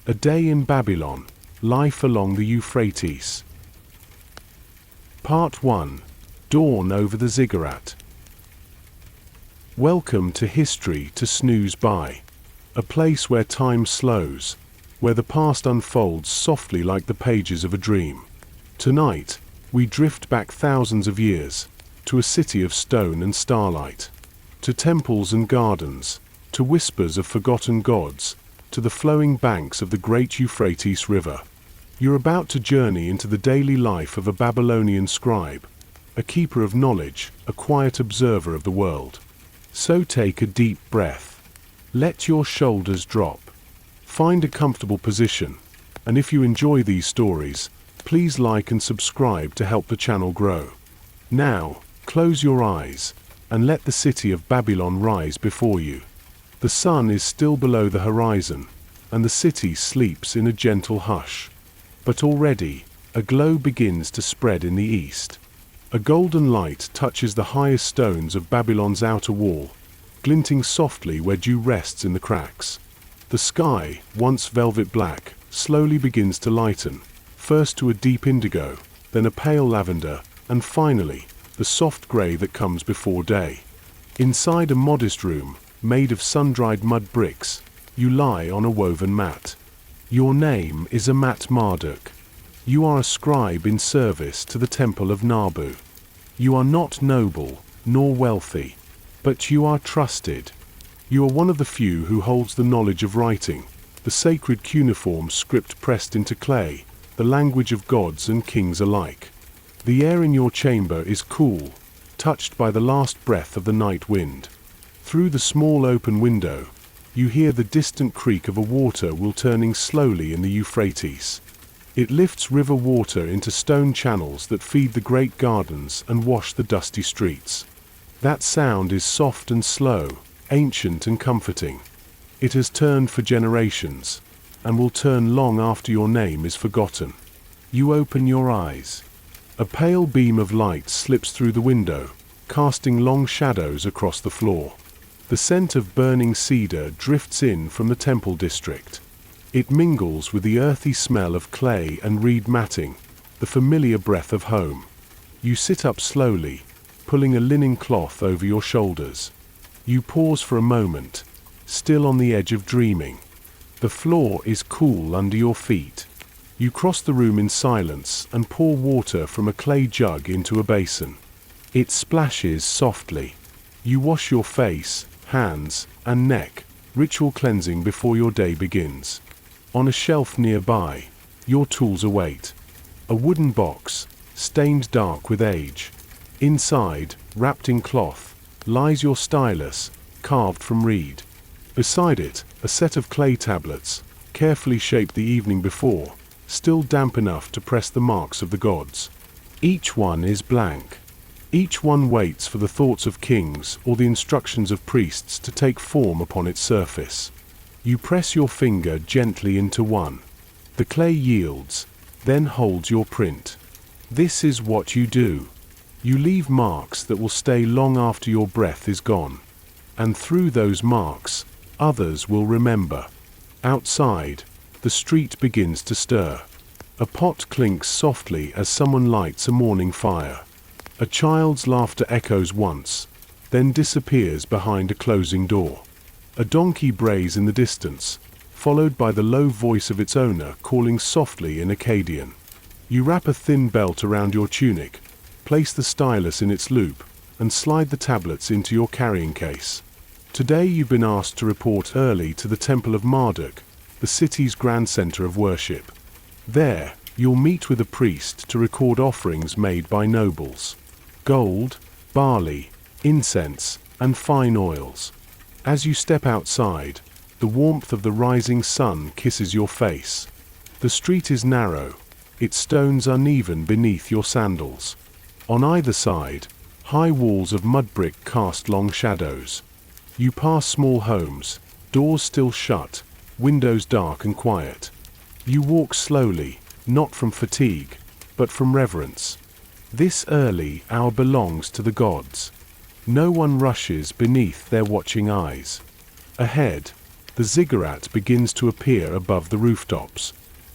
A Day in Babylon, Life Along the Euphrates. Part 1. Dawn over the Ziggurat. Welcome to History to Snooze By, a place where time slows, where the past unfolds softly like the pages of a dream. Tonight, we drift back thousands of years, to a city of stone and starlight, to temples and gardens, to whispers of forgotten gods, to the flowing banks of the great Euphrates River. You're about to journey into the daily life of a Babylonian scribe, a keeper of knowledge, a quiet observer of the world. So take a deep breath. Let your shoulders drop. Find a comfortable position, and if you enjoy these stories, please like and subscribe to help the channel grow. Now, close your eyes, and let the city of Babylon rise before you. The sun is still below the horizon, and the city sleeps in a gentle hush. But already, a glow begins to spread in the east. A golden light touches the highest stones of Babylon's outer wall, glinting softly where dew rests in the cracks. The sky, once velvet black, slowly begins to lighten, first to a deep indigo, then a pale lavender, and finally, the soft grey that comes before day. Inside a modest room, made of sun-dried mud bricks, you lie on a woven mat. Your name is Amat-Marduk. You are a scribe in service to the temple of Nabu. You are not noble, nor wealthy, but you are trusted. You are one of the few who holds the knowledge of writing, the sacred cuneiform script pressed into clay, the language of gods and kings alike. The air in your chamber is cool, touched by the last breath of the night wind. Through the small open window, you hear the distant creak of a water wheel turning slowly in the Euphrates. It lifts river water into stone channels that feed the great gardens and wash the dusty streets. That sound is soft and slow, ancient and comforting. It has turned for generations, and will turn long after your name is forgotten. You open your eyes. A pale beam of light slips through the window, casting long shadows across the floor. The scent of burning cedar drifts in from the temple district. It mingles with the earthy smell of clay and reed matting, the familiar breath of home. You sit up slowly, pulling a linen cloth over your shoulders. You pause for a moment, still on the edge of dreaming. The floor is cool under your feet. You cross the room in silence and pour water from a clay jug into a basin. It splashes softly. You wash your face, hands, and neck, ritual cleansing before your day begins. On a shelf nearby, your tools await. A wooden box, stained dark with age. Inside, wrapped in cloth, lies your stylus, carved from reed. Beside it, a set of clay tablets, carefully shaped the evening before, still damp enough to press the marks of the gods. Each one is blank. Each one waits for the thoughts of kings or the instructions of priests to take form upon its surface. You press your finger gently into one. The clay yields, then holds your print. This is what you do. You leave marks that will stay long after your breath is gone. And through those marks, others will remember. Outside, the street begins to stir. A pot clinks softly as someone lights a morning fire. A child's laughter echoes once, then disappears behind a closing door. A donkey brays in the distance, followed by the low voice of its owner calling softly in Akkadian. You wrap a thin belt around your tunic, place the stylus in its loop, and slide the tablets into your carrying case. Today you've been asked to report early to the Temple of Marduk, the city's grand center of worship. There, you'll meet with a priest to record offerings made by nobles. Gold, barley, incense, and fine oils. As you step outside, the warmth of the rising sun kisses your face. The street is narrow, its stones uneven beneath your sandals. On either side, high walls of mud brick cast long shadows. You pass small homes, doors still shut, windows dark and quiet. You walk slowly, not from fatigue, but from reverence. This early hour belongs to the gods. No one rushes beneath their watching eyes. Ahead, the the ziggurat begins to appear above the rooftops.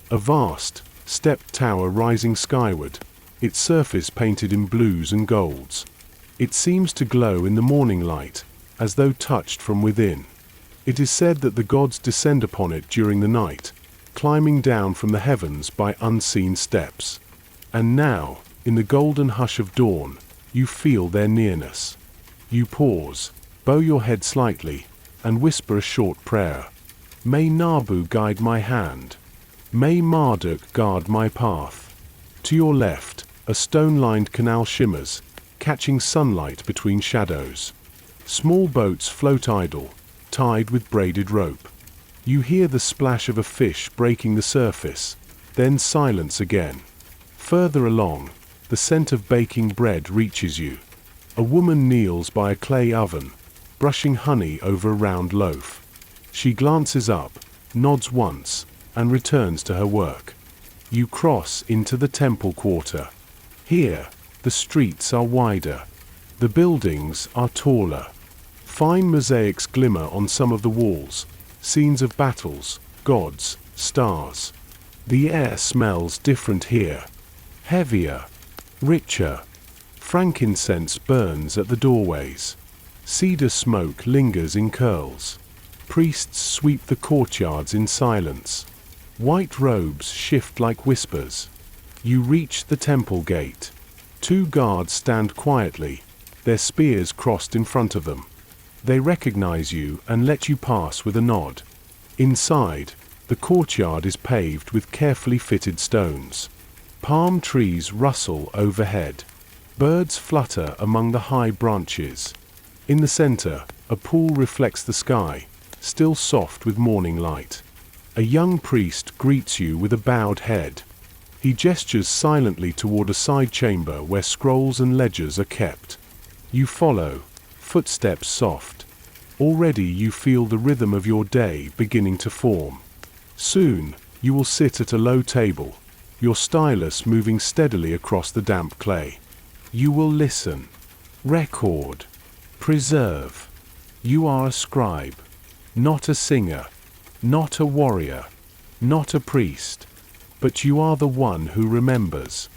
A vast, stepped tower rising skyward, its surface painted in blues and golds. It seems to glow in the morning light, as though touched from within. It is said that the gods descend upon it during the night, climbing down from the heavens by unseen steps. And now, in the golden hush of dawn, you feel their nearness. You pause, bow your head slightly, and whisper a short prayer. May Nabu guide my hand. May Marduk guard my path. To your left, a stone-lined canal shimmers, catching sunlight between shadows. Small boats float idle, tied with braided rope. You hear the splash of a fish breaking the surface, then silence again. Further along, the scent of baking bread reaches you. A woman kneels by a clay oven, brushing honey over a round loaf. She glances up, nods once, and returns to her work. You cross into the temple quarter. Here, the streets are wider. The buildings are taller. Fine mosaics glimmer on some of the walls, scenes of battles, gods, stars. The air smells different here. Heavier, richer. Frankincense burns at the doorways. Cedar smoke lingers in curls. Priests sweep the courtyards in silence. White robes shift like whispers. You reach the temple gate. 2 guards stand quietly, their spears crossed in front of them. They recognize you and let you pass with a nod. Inside, the courtyard is paved with carefully fitted stones. Palm trees rustle overhead. Birds flutter among the high branches. In the center, a pool reflects the sky, still soft with morning light. A young priest greets you with a bowed head. He gestures silently toward a side chamber where scrolls and ledgers are kept. You follow, footsteps soft. Already you feel the rhythm of your day beginning to form. Soon, you will sit at a low table, your stylus moving steadily across the damp clay. You will listen, record, preserve. You are a scribe, not a singer, not a warrior, not a priest, but you are the one who remembers.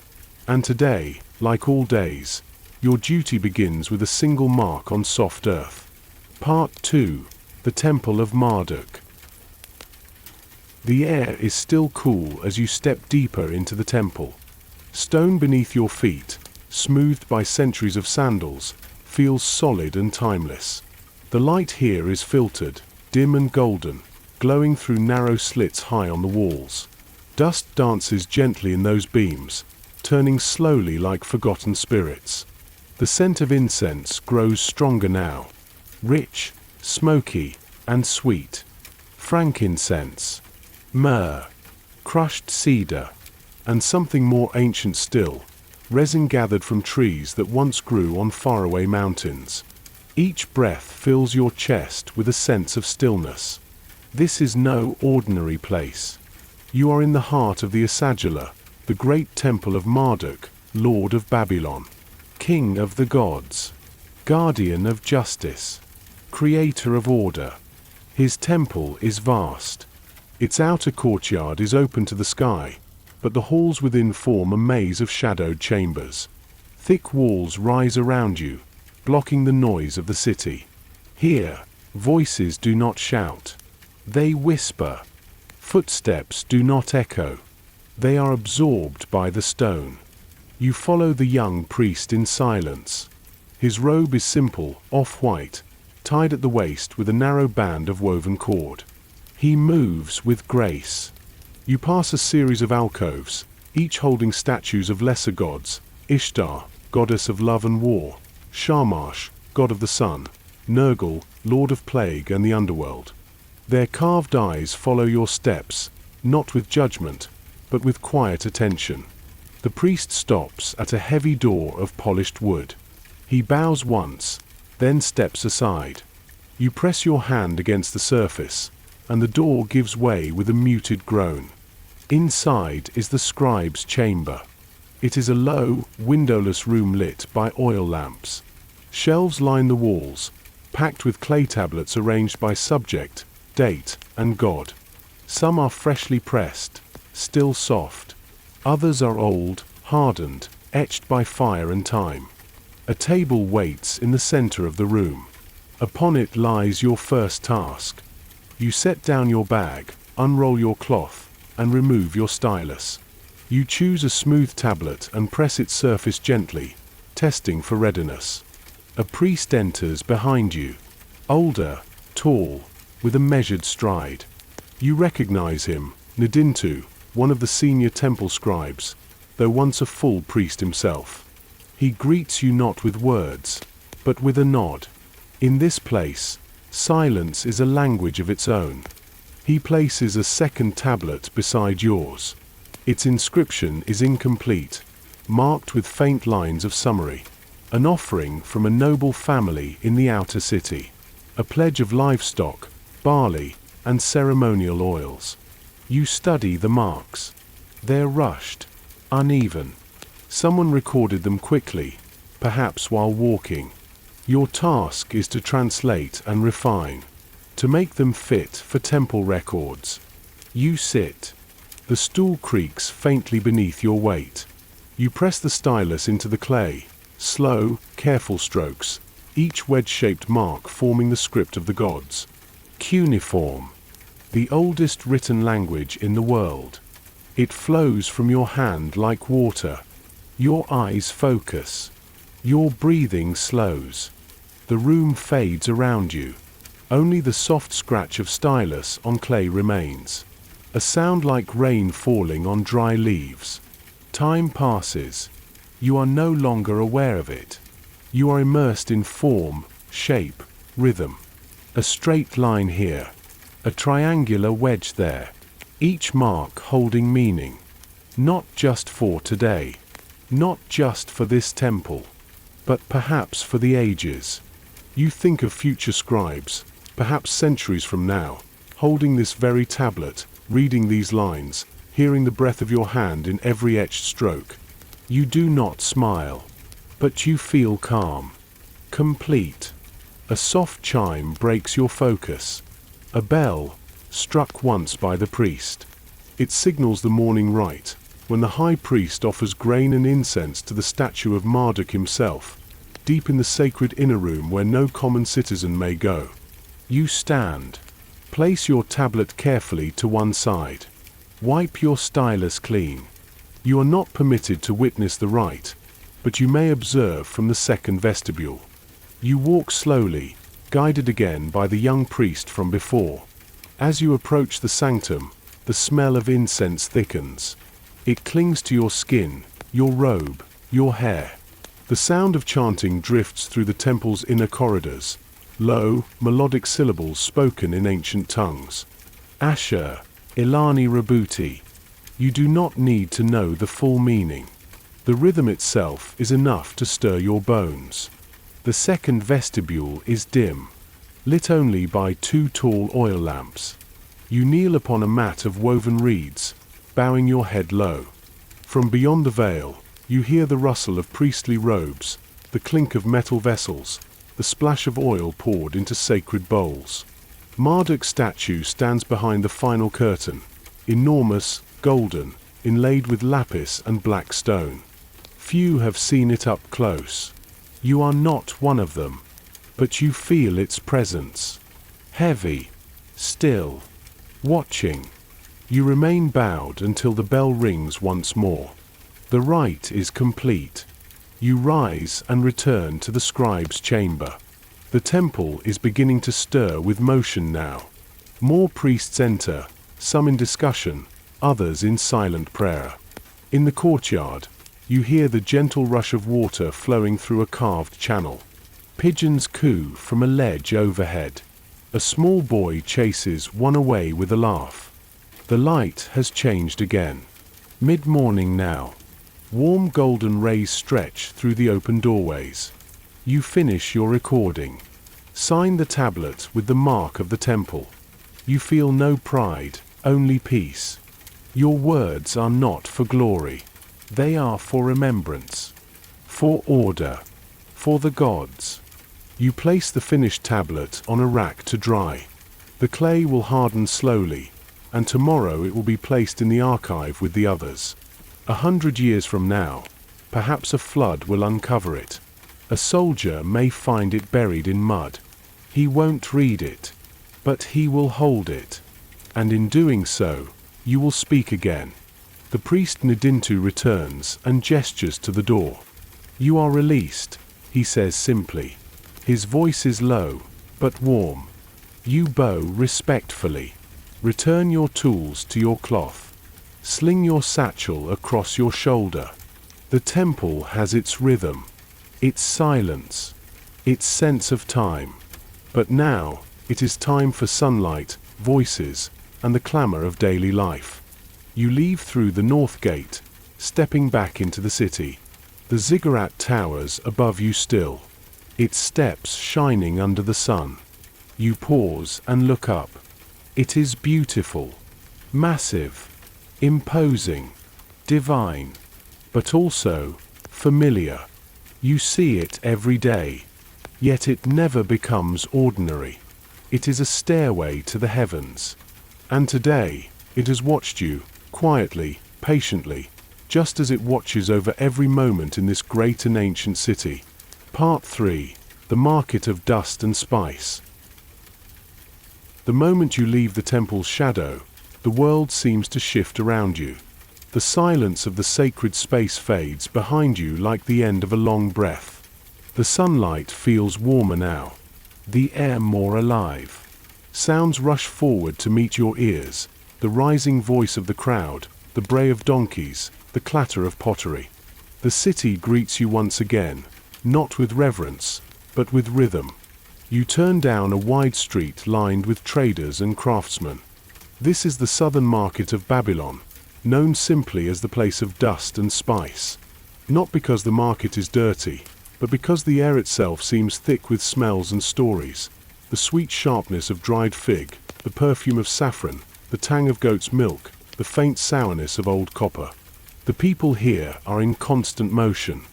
And today, like all days, your duty begins with a single mark on soft earth. Part 2. The Temple of Marduk. The air is still cool as you step deeper into the temple. Stone beneath your feet, smoothed by centuries of sandals, feels solid and timeless. The light here is filtered, dim and golden, glowing through narrow slits high on the walls. Dust dances gently in those beams, turning slowly like forgotten spirits. The scent of incense grows stronger now, rich, smoky, and sweet. Frankincense, myrrh, crushed cedar, and something more ancient still, resin gathered from trees that once grew on faraway mountains. Each breath fills your chest with a sense of stillness. This is no ordinary place. You are in the heart of the Asagila, the great temple of Marduk, Lord of Babylon, King of the gods, Guardian of justice, Creator of order. His temple is vast. Its outer courtyard is open to the sky, but the halls within form a maze of shadowed chambers. Thick walls rise around you, blocking the noise of the city. Here, voices do not shout. They whisper. Footsteps do not echo. They are absorbed by the stone. You follow the young priest in silence. His robe is simple, off-white, tied at the waist with a narrow band of woven cord. He moves with grace. You pass a series of alcoves, each holding statues of lesser gods: Ishtar, goddess of love and war; Shamash, god of the sun; Nergal, lord of plague and the underworld. Their carved eyes follow your steps, not with judgment, but with quiet attention. The priest stops at a heavy door of polished wood. He bows once, then steps aside. You press your hand against the surface, and the door gives way with a muted groan. Inside is the scribe's chamber. It is a low, windowless room lit by oil lamps. Shelves line the walls, packed with clay tablets arranged by subject, date and God. Some are freshly pressed, still soft. Others are old, hardened, etched by fire and time. A table waits in the center of the room. Upon it lies your first task. You set down your bag, unroll your cloth, and remove your stylus. You choose a smooth tablet and press its surface gently, testing for readiness. A priest enters behind you, older, tall, with a measured stride. You recognize him, Nadintu, one of the senior temple scribes, though once a full priest himself. He greets you not with words, but with a nod. In this place, silence is a language of its own. He places a second tablet beside yours. Its inscription is incomplete, marked with faint lines of summary. An offering from a noble family in the outer city. A pledge of livestock, barley, and ceremonial oils. You study the marks. They're rushed, uneven. Someone recorded them quickly, perhaps while walking. Your task is to translate and refine, to make them fit for temple records. You sit. The stool creaks faintly beneath your weight. You press the stylus into the clay, slow, careful strokes, each wedge-shaped mark forming the script of the gods. Cuneiform, the oldest written language in the world. It flows from your hand like water. Your eyes focus. Your breathing slows. The room fades around you. Only the soft scratch of stylus on clay remains. A sound like rain falling on dry leaves. Time passes. You are no longer aware of it. You are immersed in form, shape, rhythm. A straight line here. A triangular wedge there. Each mark holding meaning. Not just for today. Not just for this temple. But perhaps for the ages. You think of future scribes, perhaps centuries from now, holding this very tablet, reading these lines, hearing the breath of your hand in every etched stroke. You do not smile, but you feel calm, complete. A soft chime breaks your focus. A bell, struck once by the priest. It signals the morning rite, when the high priest offers grain and incense to the statue of Marduk himself, deep in the sacred inner room where no common citizen may go. You stand. Place your tablet carefully to one side. Wipe your stylus clean. You are not permitted to witness the rite, but you may observe from the second vestibule. You walk slowly, guided again by the young priest from before. As you approach the sanctum, the smell of incense thickens. It clings to your skin, your robe, your hair. The sound of chanting drifts through the temple's inner corridors, low, melodic syllables spoken in ancient tongues. Asher, Ilani Rabuti. You do not need to know the full meaning. The rhythm itself is enough to stir your bones. The second vestibule is dim, lit only by two tall oil lamps. You kneel upon a mat of woven reeds, bowing your head low. From beyond the veil, you hear the rustle of priestly robes, the clink of metal vessels, the splash of oil poured into sacred bowls. Marduk's statue stands behind the final curtain, enormous, golden, inlaid with lapis and black stone. Few have seen it up close. You are not one of them, but you feel its presence. Heavy, still, watching. You remain bowed until the bell rings once more. The rite is complete. You rise and return to the scribe's chamber. The temple is beginning to stir with motion now. More priests enter, some in discussion, others in silent prayer. In the courtyard, you hear the gentle rush of water flowing through a carved channel. Pigeons coo from a ledge overhead. A small boy chases one away with a laugh. The light has changed again. Mid-morning now. Warm golden rays stretch through the open doorways. You finish your recording. Sign the tablet with the mark of the temple. You feel no pride, only peace. Your words are not for glory. They are for remembrance. For order. For the gods. You place the finished tablet on a rack to dry. The clay will harden slowly, and tomorrow it will be placed in the archive with the others. 100 years from now, perhaps a flood will uncover it. A soldier may find it buried in mud. He won't read it, but he will hold it. And in doing so, you will speak again. The priest Ndintu returns and gestures to the door. You are released, he says simply. His voice is low, but warm. You bow respectfully. Return your tools to your cloth. Sling your satchel across your shoulder. The temple has its rhythm, its silence, its sense of time. But now, it is time for sunlight, voices, and the clamor of daily life. You leave through the north gate, stepping back into the city. The Ziggurat towers above you still, its steps shining under the sun. You pause and look up. It is beautiful, massive, imposing, divine, but also familiar. You see it every day, yet it never becomes ordinary. It is a stairway to the heavens. And today, it has watched you, quietly, patiently, just as it watches over every moment in this great and ancient city. Part 3. The Market of Dust and Spice. The moment you leave the temple's shadow, the world seems to shift around you. The silence of the sacred space fades behind you like the end of a long breath. The sunlight feels warmer now, the air more alive. Sounds rush forward to meet your ears, the rising voice of the crowd, the bray of donkeys, the clatter of pottery. The city greets you once again, not with reverence, but with rhythm. You turn down a wide street lined with traders and craftsmen. This is the southern market of Babylon, known simply as the place of dust and spice. Not because the market is dirty, but because the air itself seems thick with smells and stories. The sweet sharpness of dried fig, the perfume of saffron, the tang of goat's milk, the faint sourness of old copper. The people here are in constant motion.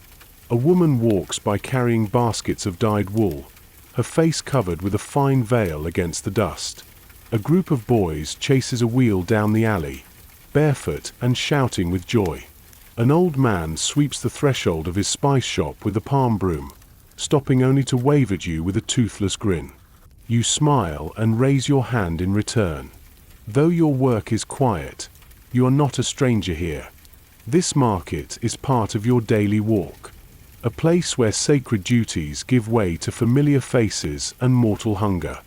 A woman walks by carrying baskets of dyed wool, her face covered with a fine veil against the dust. A group of boys chases a wheel down the alley, barefoot and shouting with joy. An old man sweeps the threshold of his spice shop with a palm broom, stopping only to wave at you with a toothless grin. You smile and raise your hand in return. Though your work is quiet, you are not a stranger here. This market is part of your daily walk, a place where sacred duties give way to familiar faces and mortal hunger.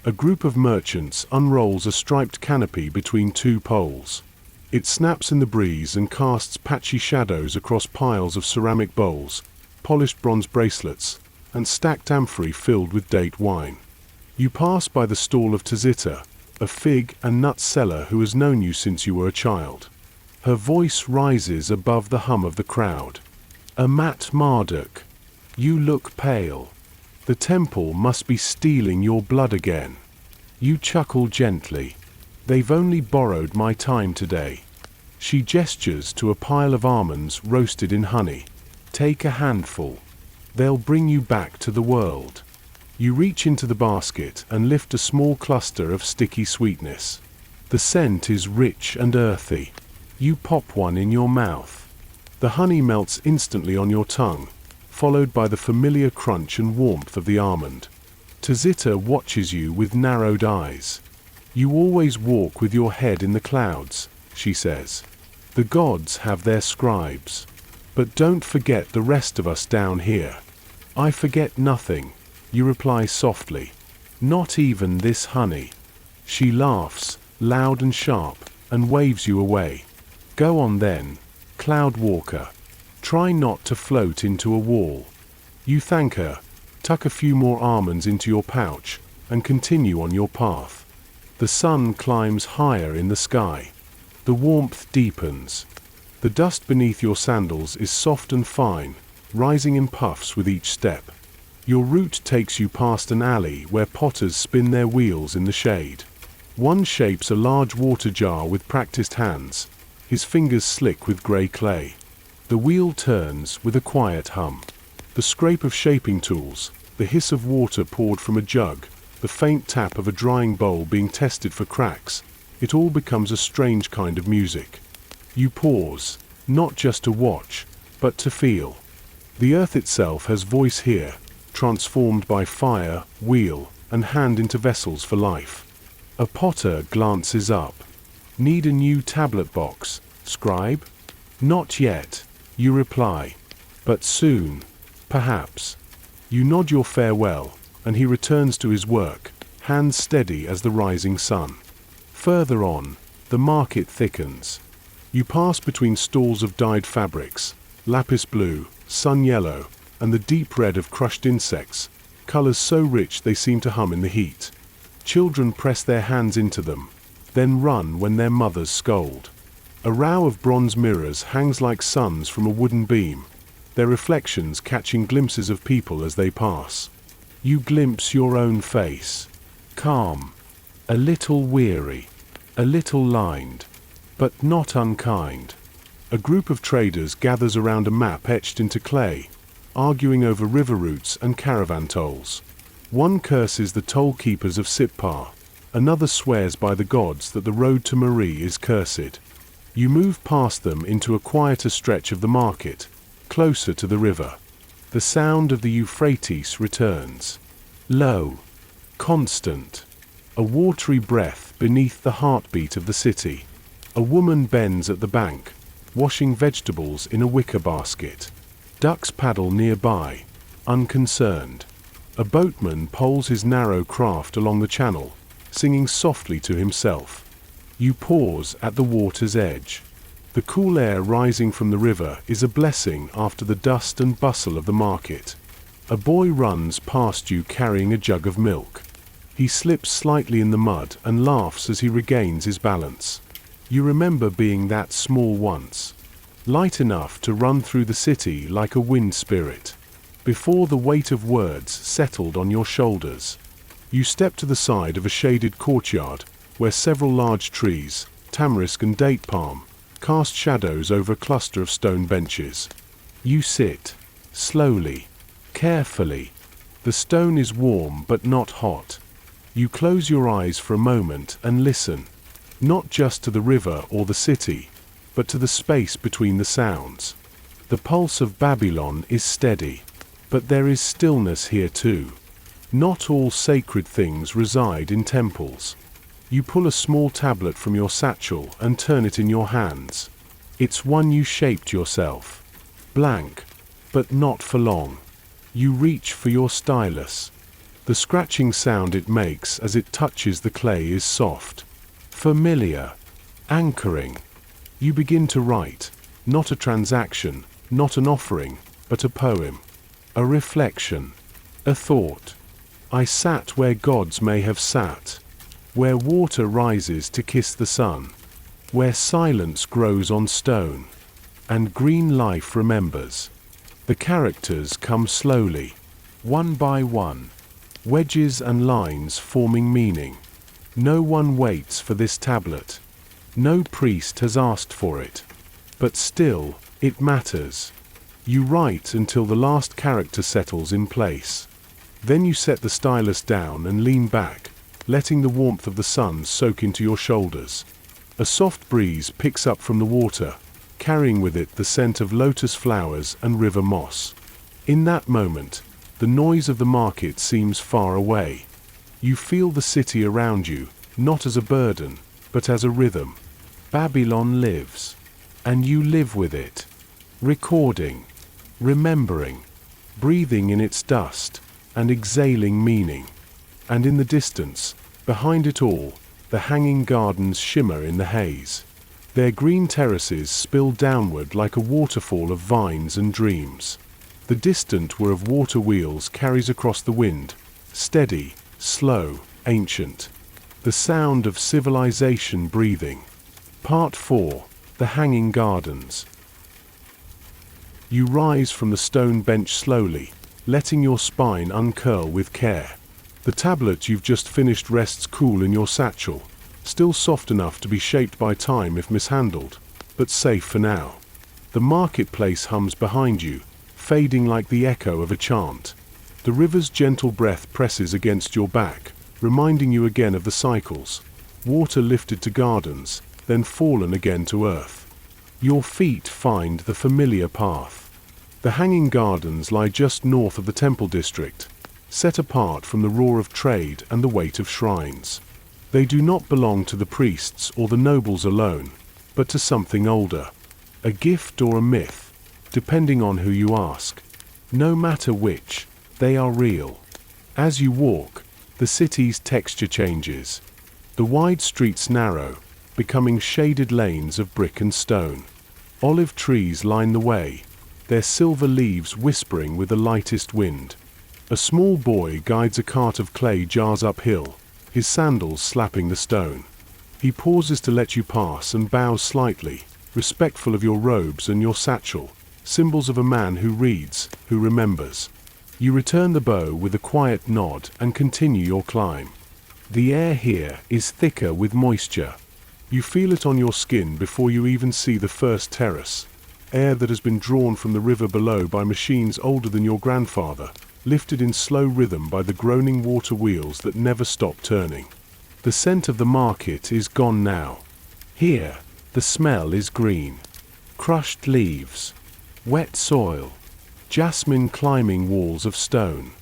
A group of merchants unrolls a striped canopy between two poles. It snaps in the breeze and casts patchy shadows across piles of ceramic bowls, polished bronze bracelets, and stacked amphorae filled with date wine. You pass by the stall of Tzita, a fig and nut seller who has known you since you were a child. Her voice rises above the hum of the crowd. Amat-Marduk, you look pale. The temple must be stealing your blood again. You chuckle gently. They've only borrowed my time today. She gestures to a pile of almonds roasted in honey. Take a handful. They'll bring you back to the world. You reach into the basket and lift a small cluster of sticky sweetness. The scent is rich and earthy. You pop one in your mouth. The honey melts instantly on your tongue, followed by the familiar crunch and warmth of the almond. Tzita watches you with narrowed eyes. You always walk with your head in the clouds, she says. The gods have their scribes. But don't forget the rest of us down here. I forget nothing, you reply softly. Not even this honey. She laughs, loud and sharp, and waves you away. Go on then, cloud walker. Try not to float into a wall. You thank her, tuck a few more almonds into your pouch, and continue on your path. The sun climbs higher in the sky. The warmth deepens. The dust beneath your sandals is soft and fine, rising in puffs with each step. Your route takes you past an alley where potters spin their wheels in the shade. One shapes a large water jar with practiced hands, his fingers slick with grey clay. The wheel turns with a quiet hum. The scrape of shaping tools, the hiss of water poured from a jug, the faint tap of a drying bowl being tested for cracks, it all becomes a strange kind of music. You pause, not just to watch, but to feel. The earth itself has voice here, transformed by fire, wheel, and hand into vessels for life. A potter glances up. Need a new tablet box, scribe? Not yet, you reply. But soon, perhaps. You nod your farewell, and he returns to his work, hands steady as the rising sun. Further on, the market thickens. You pass between stalls of dyed fabrics, lapis blue, sun yellow, and the deep red of crushed insects, colors so rich they seem to hum in the heat. Children press their hands into them, then run when their mothers scold. A row of bronze mirrors hangs like suns from a wooden beam, their reflections catching glimpses of people as they pass. You glimpse your own face, calm, a little weary, a little lined, but not unkind. A group of traders gathers around a map etched into clay, arguing over river routes and caravan tolls. One curses the toll keepers of Sippar, another swears by the gods that the road to Marie is cursed. You move past them into a quieter stretch of the market, closer to the river. The sound of the Euphrates returns. Low, constant, a watery breath beneath the heartbeat of the city. A woman bends at the bank, washing vegetables in a wicker basket. Ducks paddle nearby, unconcerned. A boatman poles his narrow craft along the channel, singing softly to himself. You pause at the water's edge. The cool air rising from the river is a blessing after the dust and bustle of the market. A boy runs past you carrying a jug of milk. He slips slightly in the mud and laughs as he regains his balance. You remember being that small once, light enough to run through the city like a wind spirit, before the weight of words settled on your shoulders. You step to the side of a shaded courtyard where several large trees, tamarisk and date palm, cast shadows over a cluster of stone benches. You sit, slowly, carefully. The stone is warm but not hot. You close your eyes for a moment and listen, not just to the river or the city, but to the space between the sounds. The pulse of Babylon is steady, but there is stillness here too. Not all sacred things reside in temples. You pull a small tablet from your satchel and turn it in your hands. It's one you shaped yourself. Blank, but not for long. You reach for your stylus. The scratching sound it makes as it touches the clay is soft, familiar, anchoring. You begin to write, not a transaction, not an offering, but a poem, a reflection, a thought. I sat where gods may have sat, where water rises to kiss the sun, where silence grows on stone, and green life remembers. The characters come slowly, one by one, wedges and lines forming meaning. No one waits for this tablet. No priest has asked for it. But still, it matters. You write until the last character settles in place. Then you set the stylus down and lean back, letting the warmth of the sun soak into your shoulders. A soft breeze picks up from the water, carrying with it the scent of lotus flowers and river moss. In that moment, the noise of the market seems far away. You feel the city around you, not as a burden, but as a rhythm. Babylon lives, and you live with it, recording, remembering, breathing in its dust, and exhaling meaning. And in the distance, behind it all, the hanging gardens shimmer in the haze. Their green terraces spill downward like a waterfall of vines and dreams. The distant whir of water wheels carries across the wind, steady, slow, ancient. The sound of civilization breathing. Part 4. The Hanging Gardens. You rise from the stone bench slowly, letting your spine uncurl with care. The tablet you've just finished rests cool in your satchel, still soft enough to be shaped by time if mishandled, but safe for now. The marketplace hums behind you, fading like the echo of a chant. The river's gentle breath presses against your back, reminding you again of the cycles. Water lifted to gardens, then fallen again to earth. Your feet find the familiar path. The hanging gardens lie just north of the temple district, set apart from the roar of trade and the weight of shrines. They do not belong to the priests or the nobles alone, but to something older, a gift or a myth, depending on who you ask. No matter which, they are real. As you walk, the city's texture changes. The wide streets narrow, becoming shaded lanes of brick and stone. Olive trees line the way, their silver leaves whispering with the lightest wind. A small boy guides a cart of clay jars uphill, his sandals slapping the stone. He pauses to let you pass and bows slightly, respectful of your robes and your satchel, symbols of a man who reads, who remembers. You return the bow with a quiet nod and continue your climb. The air here is thicker with moisture. You feel it on your skin before you even see the first terrace. Air that has been drawn from the river below by machines older than your grandfather, lifted in slow rhythm by the groaning water wheels that never stop turning. The scent of the market is gone now. Here, the smell is green. Crushed leaves, wet soil, jasmine climbing walls of stone.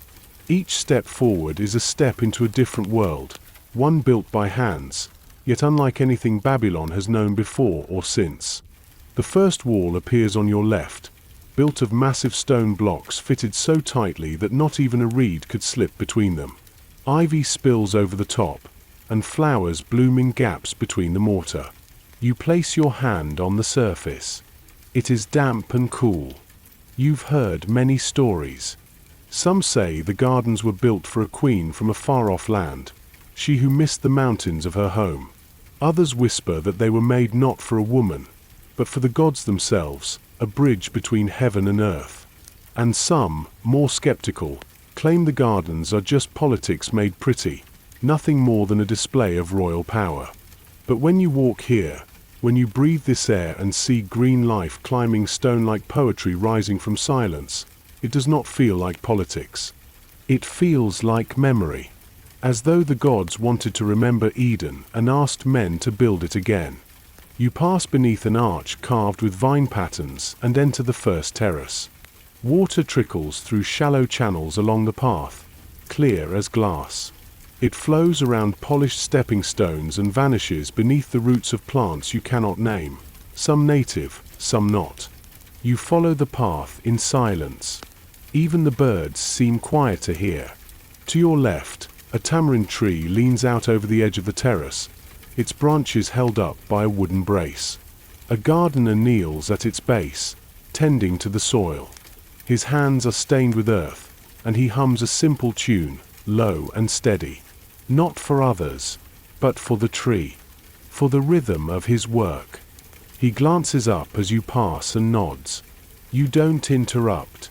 Each step forward is a step into a different world, one built by hands, yet unlike anything Babylon has known before or since. The first wall appears on your left, built of massive stone blocks fitted so tightly that not even a reed could slip between them. Ivy spills over the top, and flowers bloom in gaps between the mortar. You place your hand on the surface. It is damp and cool. You've heard many stories. Some say the gardens were built for a queen from a far-off land, she who missed the mountains of her home. Others whisper that they were made not for a woman, but for the gods themselves, a bridge between heaven and earth. And some, more skeptical, claim the gardens are just politics made pretty, nothing more than a display of royal power. But when you walk here, when you breathe this air and see green life climbing stone like poetry rising from silence, it does not feel like politics. It feels like memory, as though the gods wanted to remember Eden and asked men to build it again. You pass beneath an arch carved with vine patterns and enter the first terrace. Water trickles through shallow channels along the path, clear as glass. It flows around polished stepping stones and vanishes beneath the roots of plants you cannot name, some native, some not. You follow the path in silence. Even the birds seem quieter here. To your left, a tamarind tree leans out over the edge of the terrace, its branches held up by a wooden brace. A gardener kneels at its base, tending to the soil. His hands are stained with earth, and he hums a simple tune, low and steady. Not for others, but for the tree, for the rhythm of his work. He glances up as you pass and nods. You don't interrupt.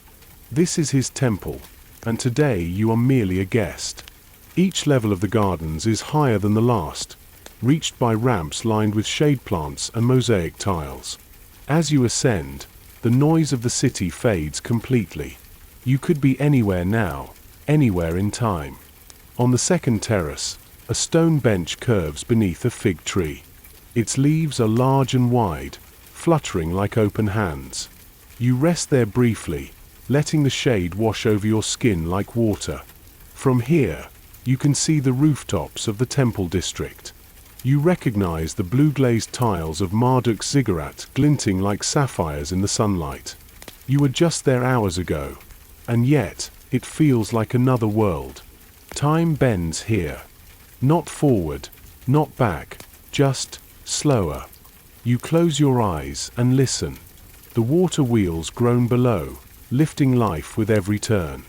This is his temple, and today you are merely a guest. Each level of the gardens is higher than the last, reached by ramps lined with shade plants and mosaic tiles. As you ascend, the noise of the city fades completely. You could be anywhere now, anywhere in time. On the second terrace, a stone bench curves beneath a fig tree. Its leaves are large and wide, fluttering like open hands. You rest there briefly, letting the shade wash over your skin like water. From here, you can see the rooftops of the temple district. You recognize the blue-glazed tiles of Marduk's ziggurat glinting like sapphires in the sunlight. You were just there hours ago, and yet it feels like another world. Time bends here. Not forward, not back, just slower. You close your eyes and listen. The water wheels groan below, lifting life with every turn.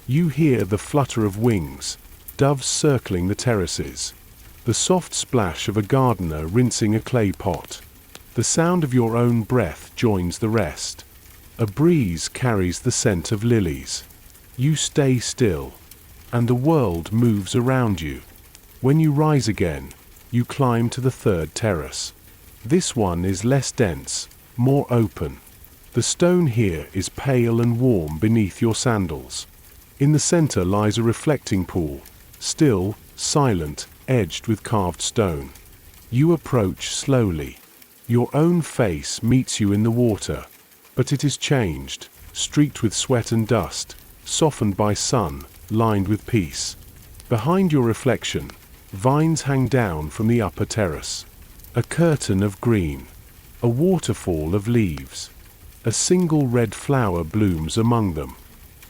You hear the flutter of wings, doves circling the terraces. The soft splash of a gardener rinsing a clay pot. The sound of your own breath joins the rest. A breeze carries the scent of lilies. You stay still, and the world moves around you. When you rise again, you climb to the third terrace. This one is less dense, more open. The stone here is pale and warm beneath your sandals. In the center lies a reflecting pool, still, silent, edged with carved stone. You approach slowly. Your own face meets you in the water, but it is changed, streaked with sweat and dust, softened by sun, lined with peace. Behind your reflection, vines hang down from the upper terrace. A curtain of green, a waterfall of leaves. A single red flower blooms among them,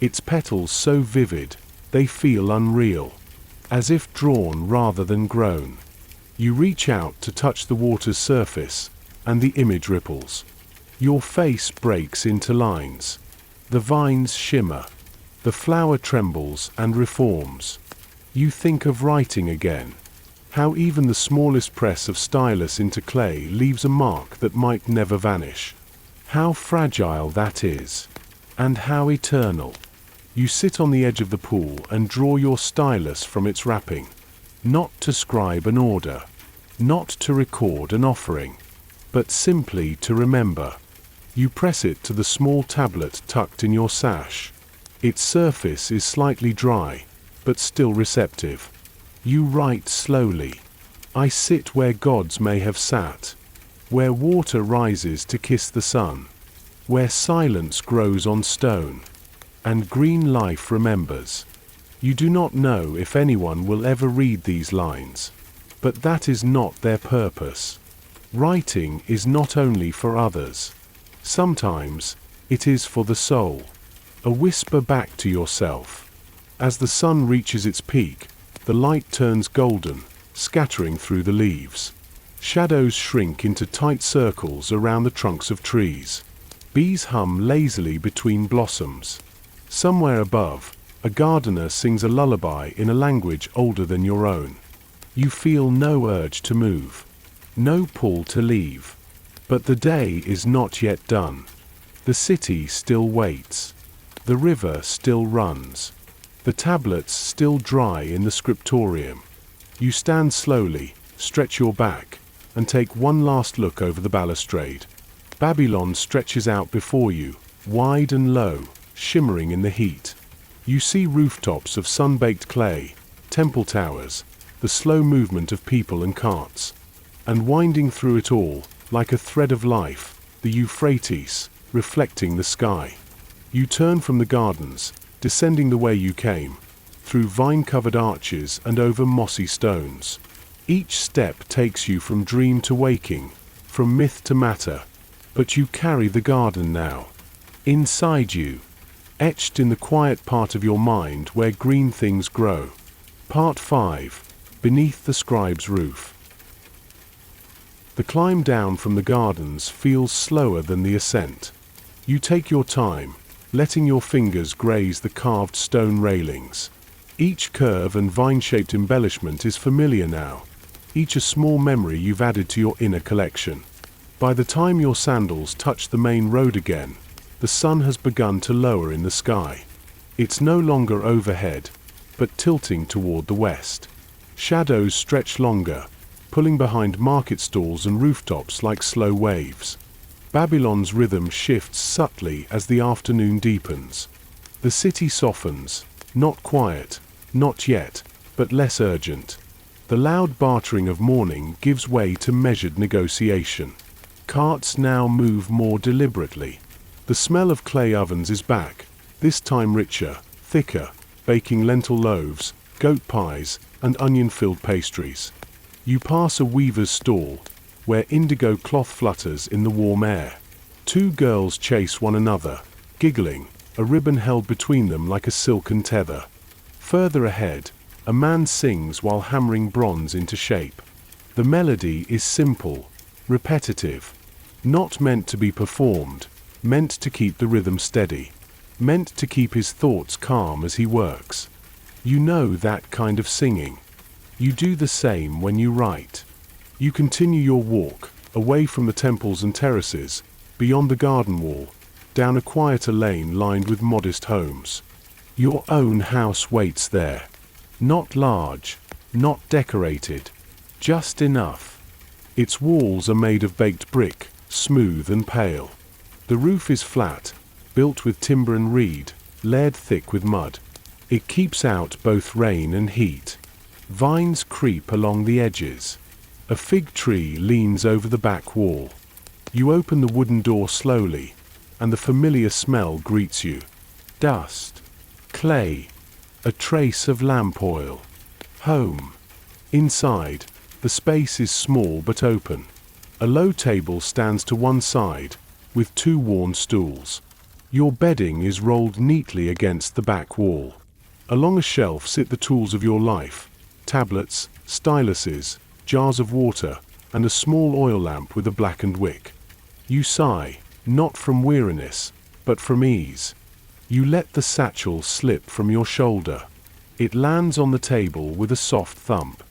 its petals so vivid, they feel unreal, as if drawn rather than grown. You reach out to touch the water's surface, and the image ripples. Your face breaks into lines. The vines shimmer. The flower trembles and reforms. You think of writing again. How even the smallest press of stylus into clay leaves a mark that might never vanish. How fragile that is, and how eternal. You sit on the edge of the pool and draw your stylus from its wrapping, not to scribe an order, not to record an offering, but simply to remember. You press it to the small tablet tucked in your sash. Its surface is slightly dry, but still receptive. You write slowly. I sit where gods may have sat, where water rises to kiss the sun, where silence grows on stone, and green life remembers. You do not know if anyone will ever read these lines, but that is not their purpose. Writing is not only for others. Sometimes it is for the soul, a whisper back to yourself. As the sun reaches its peak, the light turns golden, scattering through the leaves. Shadows shrink into tight circles around the trunks of trees. Bees hum lazily between blossoms. Somewhere above, a gardener sings a lullaby in a language older than your own. You feel no urge to move, no pull to leave. But the day is not yet done. The city still waits. The river still runs. The tablets still dry in the scriptorium. You stand slowly, stretch your back, and take one last look over the balustrade. Babylon stretches out before you, wide and low, shimmering in the heat. You see rooftops of sun-baked clay, temple towers, the slow movement of people and carts. And winding through it all, like a thread of life, the Euphrates, reflecting the sky. You turn from the gardens, descending the way you came, through vine-covered arches and over mossy stones. Each step takes you from dream to waking, from myth to matter, but you carry the garden now. Inside you, etched in the quiet part of your mind where green things grow. Part 5. Beneath the scribe's roof. The climb down from the gardens feels slower than the ascent. You take your time, letting your fingers graze the carved stone railings. Each curve and vine-shaped embellishment is familiar now, each a small memory you've added to your inner collection. By the time your sandals touch the main road again, the sun has begun to lower in the sky. It's no longer overhead, but tilting toward the west. Shadows stretch longer, pulling behind market stalls and rooftops like slow waves. Babylon's rhythm shifts subtly as the afternoon deepens. The city softens, not quiet, not yet, but less urgent. The loud bartering of morning gives way to measured negotiation. Carts now move more deliberately. The smell of clay ovens is back, this time richer, thicker, baking lentil loaves, goat pies, and onion-filled pastries. You pass a weaver's stall, where indigo cloth flutters in the warm air. Two girls chase one another, giggling, a ribbon held between them like a silken tether. Further ahead, a man sings while hammering bronze into shape. The melody is simple, repetitive, not meant to be performed, meant to keep the rhythm steady, meant to keep his thoughts calm as he works. You know that kind of singing. You do the same when you write. You continue your walk, away from the temples and terraces, beyond the garden wall, down a quieter lane lined with modest homes. Your own house waits there. Not large, not decorated, just enough. Its walls are made of baked brick, smooth and pale. The roof is flat, built with timber and reed, layered thick with mud. It keeps out both rain and heat. Vines creep along the edges. A fig tree leans over the back wall. You open the wooden door slowly, and the familiar smell greets you. Dust. Clay. A trace of lamp oil. Home. Inside, the space is small but open. A low table stands to one side, with two worn stools. Your bedding is rolled neatly against the back wall. Along a shelf sit the tools of your life: tablets, styluses, jars of water, and a small oil lamp with a blackened wick. You sigh, not from weariness, but from ease. You let the satchel slip from your shoulder. It lands on the table with a soft thump.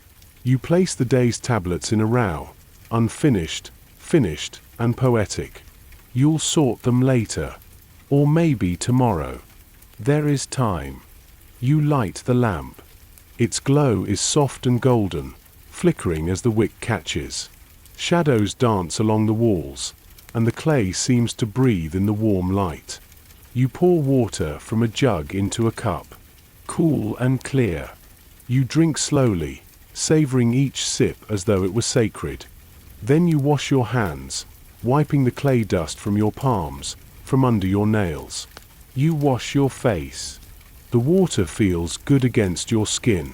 You place the day's tablets in a row, unfinished, finished, and poetic. You'll sort them later, or maybe tomorrow. There is time. You light the lamp. Its glow is soft and golden, flickering as the wick catches. Shadows dance along the walls, and the clay seems to breathe in the warm light. You pour water from a jug into a cup, cool and clear. You drink slowly, savoring each sip as though it were sacred. Then you wash your hands, wiping the clay dust from your palms, from under your nails. You wash your face. The water feels good against your skin.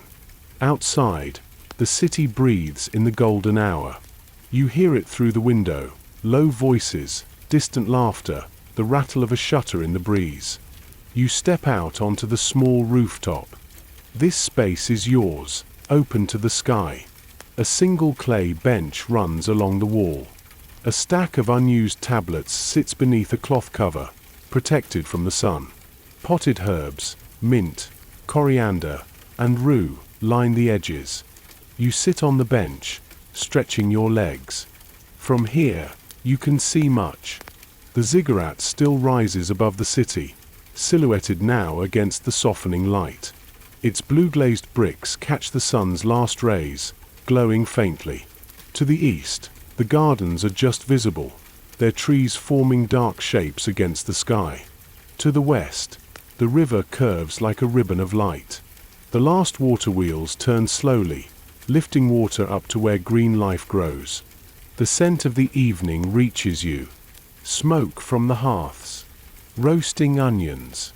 Outside, the city breathes in the golden hour. You hear it through the window, low voices, distant laughter, the rattle of a shutter in the breeze. You step out onto the small rooftop. This space is yours, open to the sky. A single clay bench runs along the wall. A stack of unused tablets sits beneath a cloth cover, protected from the sun. Potted herbs, mint, coriander, and rue line the edges. You sit on the bench, stretching your legs. From here, you can see much. The ziggurat still rises above the city, silhouetted now against the softening light. Its blue-glazed bricks catch the sun's last rays, glowing faintly. To the east, the gardens are just visible, their trees forming dark shapes against the sky. To the west, the river curves like a ribbon of light. The last water wheels turn slowly, lifting water up to where green life grows. The scent of the evening reaches you. Smoke from the hearths. Roasting onions.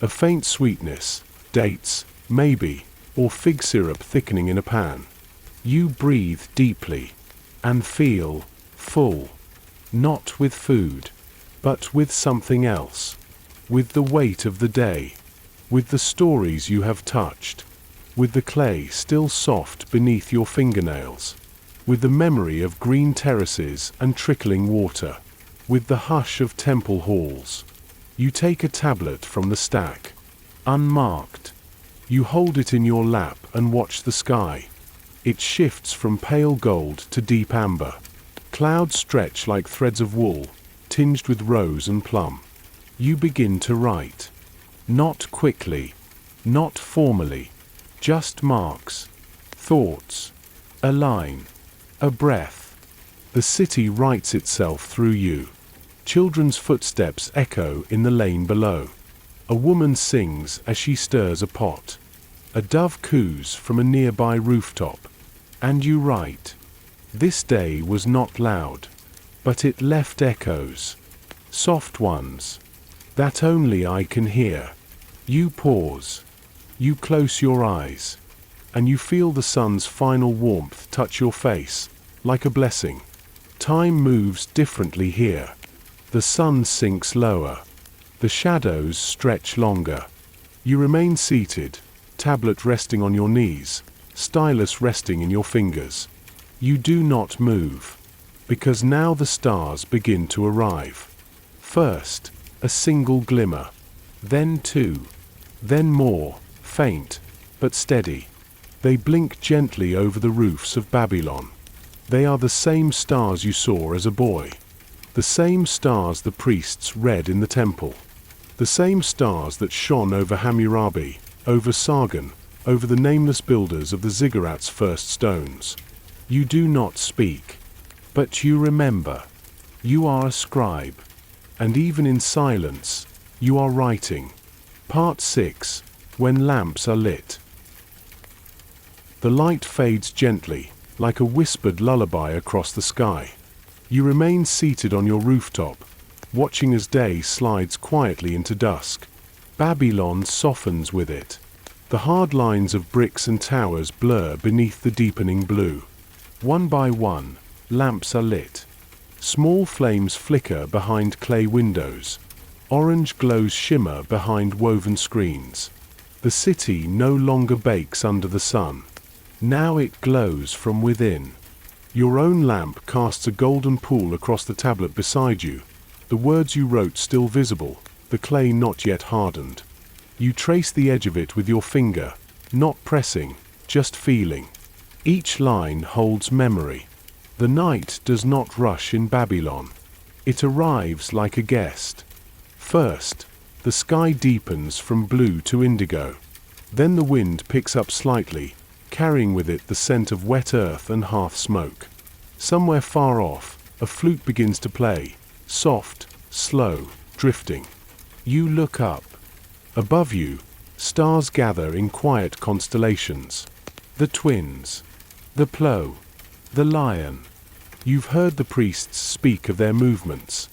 A faint sweetness, dates, maybe, or fig syrup thickening in a pan. You breathe deeply and feel full, not with food, but with something else, with the weight of the day, with the stories you have touched, with the clay still soft beneath your fingernails, with the memory of green terraces and trickling water, with the hush of temple halls. You take a tablet from the stack, unmarked. You hold it in your lap and watch the sky. It shifts from pale gold to deep amber. Clouds stretch like threads of wool, tinged with rose and plum. You begin to write. Not quickly, not formally, just marks, thoughts, a line, a breath. The city writes itself through you. Children's footsteps echo in the lane below. A woman sings as she stirs a pot. A dove coos from a nearby rooftop. And you write. This day was not loud, but it left echoes. Soft ones. That only I can hear. You pause. You close your eyes. And you feel the sun's final warmth touch your face, like a blessing. Time moves differently here. The sun sinks lower. The shadows stretch longer. You remain seated, tablet resting on your knees, stylus resting in your fingers. You do not move, because now the stars begin to arrive. First, a single glimmer, then two, then more, faint, but steady. They blink gently over the roofs of Babylon. They are the same stars you saw as a boy. The same stars the priests read in the temple. The same stars that shone over Hammurabi, over Sargon, over the nameless builders of the Ziggurat's first stones. You do not speak, but you remember. You are a scribe, and even in silence, you are writing. Part 6, When Lamps Are Lit. The light fades gently, like a whispered lullaby across the sky. You remain seated on your rooftop, watching as day slides quietly into dusk. Babylon softens with it. The hard lines of bricks and towers blur beneath the deepening blue. One by one, lamps are lit. Small flames flicker behind clay windows. Orange glows shimmer behind woven screens. The city no longer bakes under the sun. Now it glows from within. Your own lamp casts a golden pool across the tablet beside you, the words you wrote still visible, the clay not yet hardened. You trace the edge of it with your finger, not pressing, just feeling. Each line holds memory. The night does not rush in Babylon. It arrives like a guest. First, the sky deepens from blue to indigo. Then the wind picks up slightly, carrying with it the scent of wet earth and hearth smoke. Somewhere far off, a flute begins to play, soft, slow, drifting. You look up. Above you, stars gather in quiet constellations. The twins, the plough, the lion. You've heard the priests speak of their movements.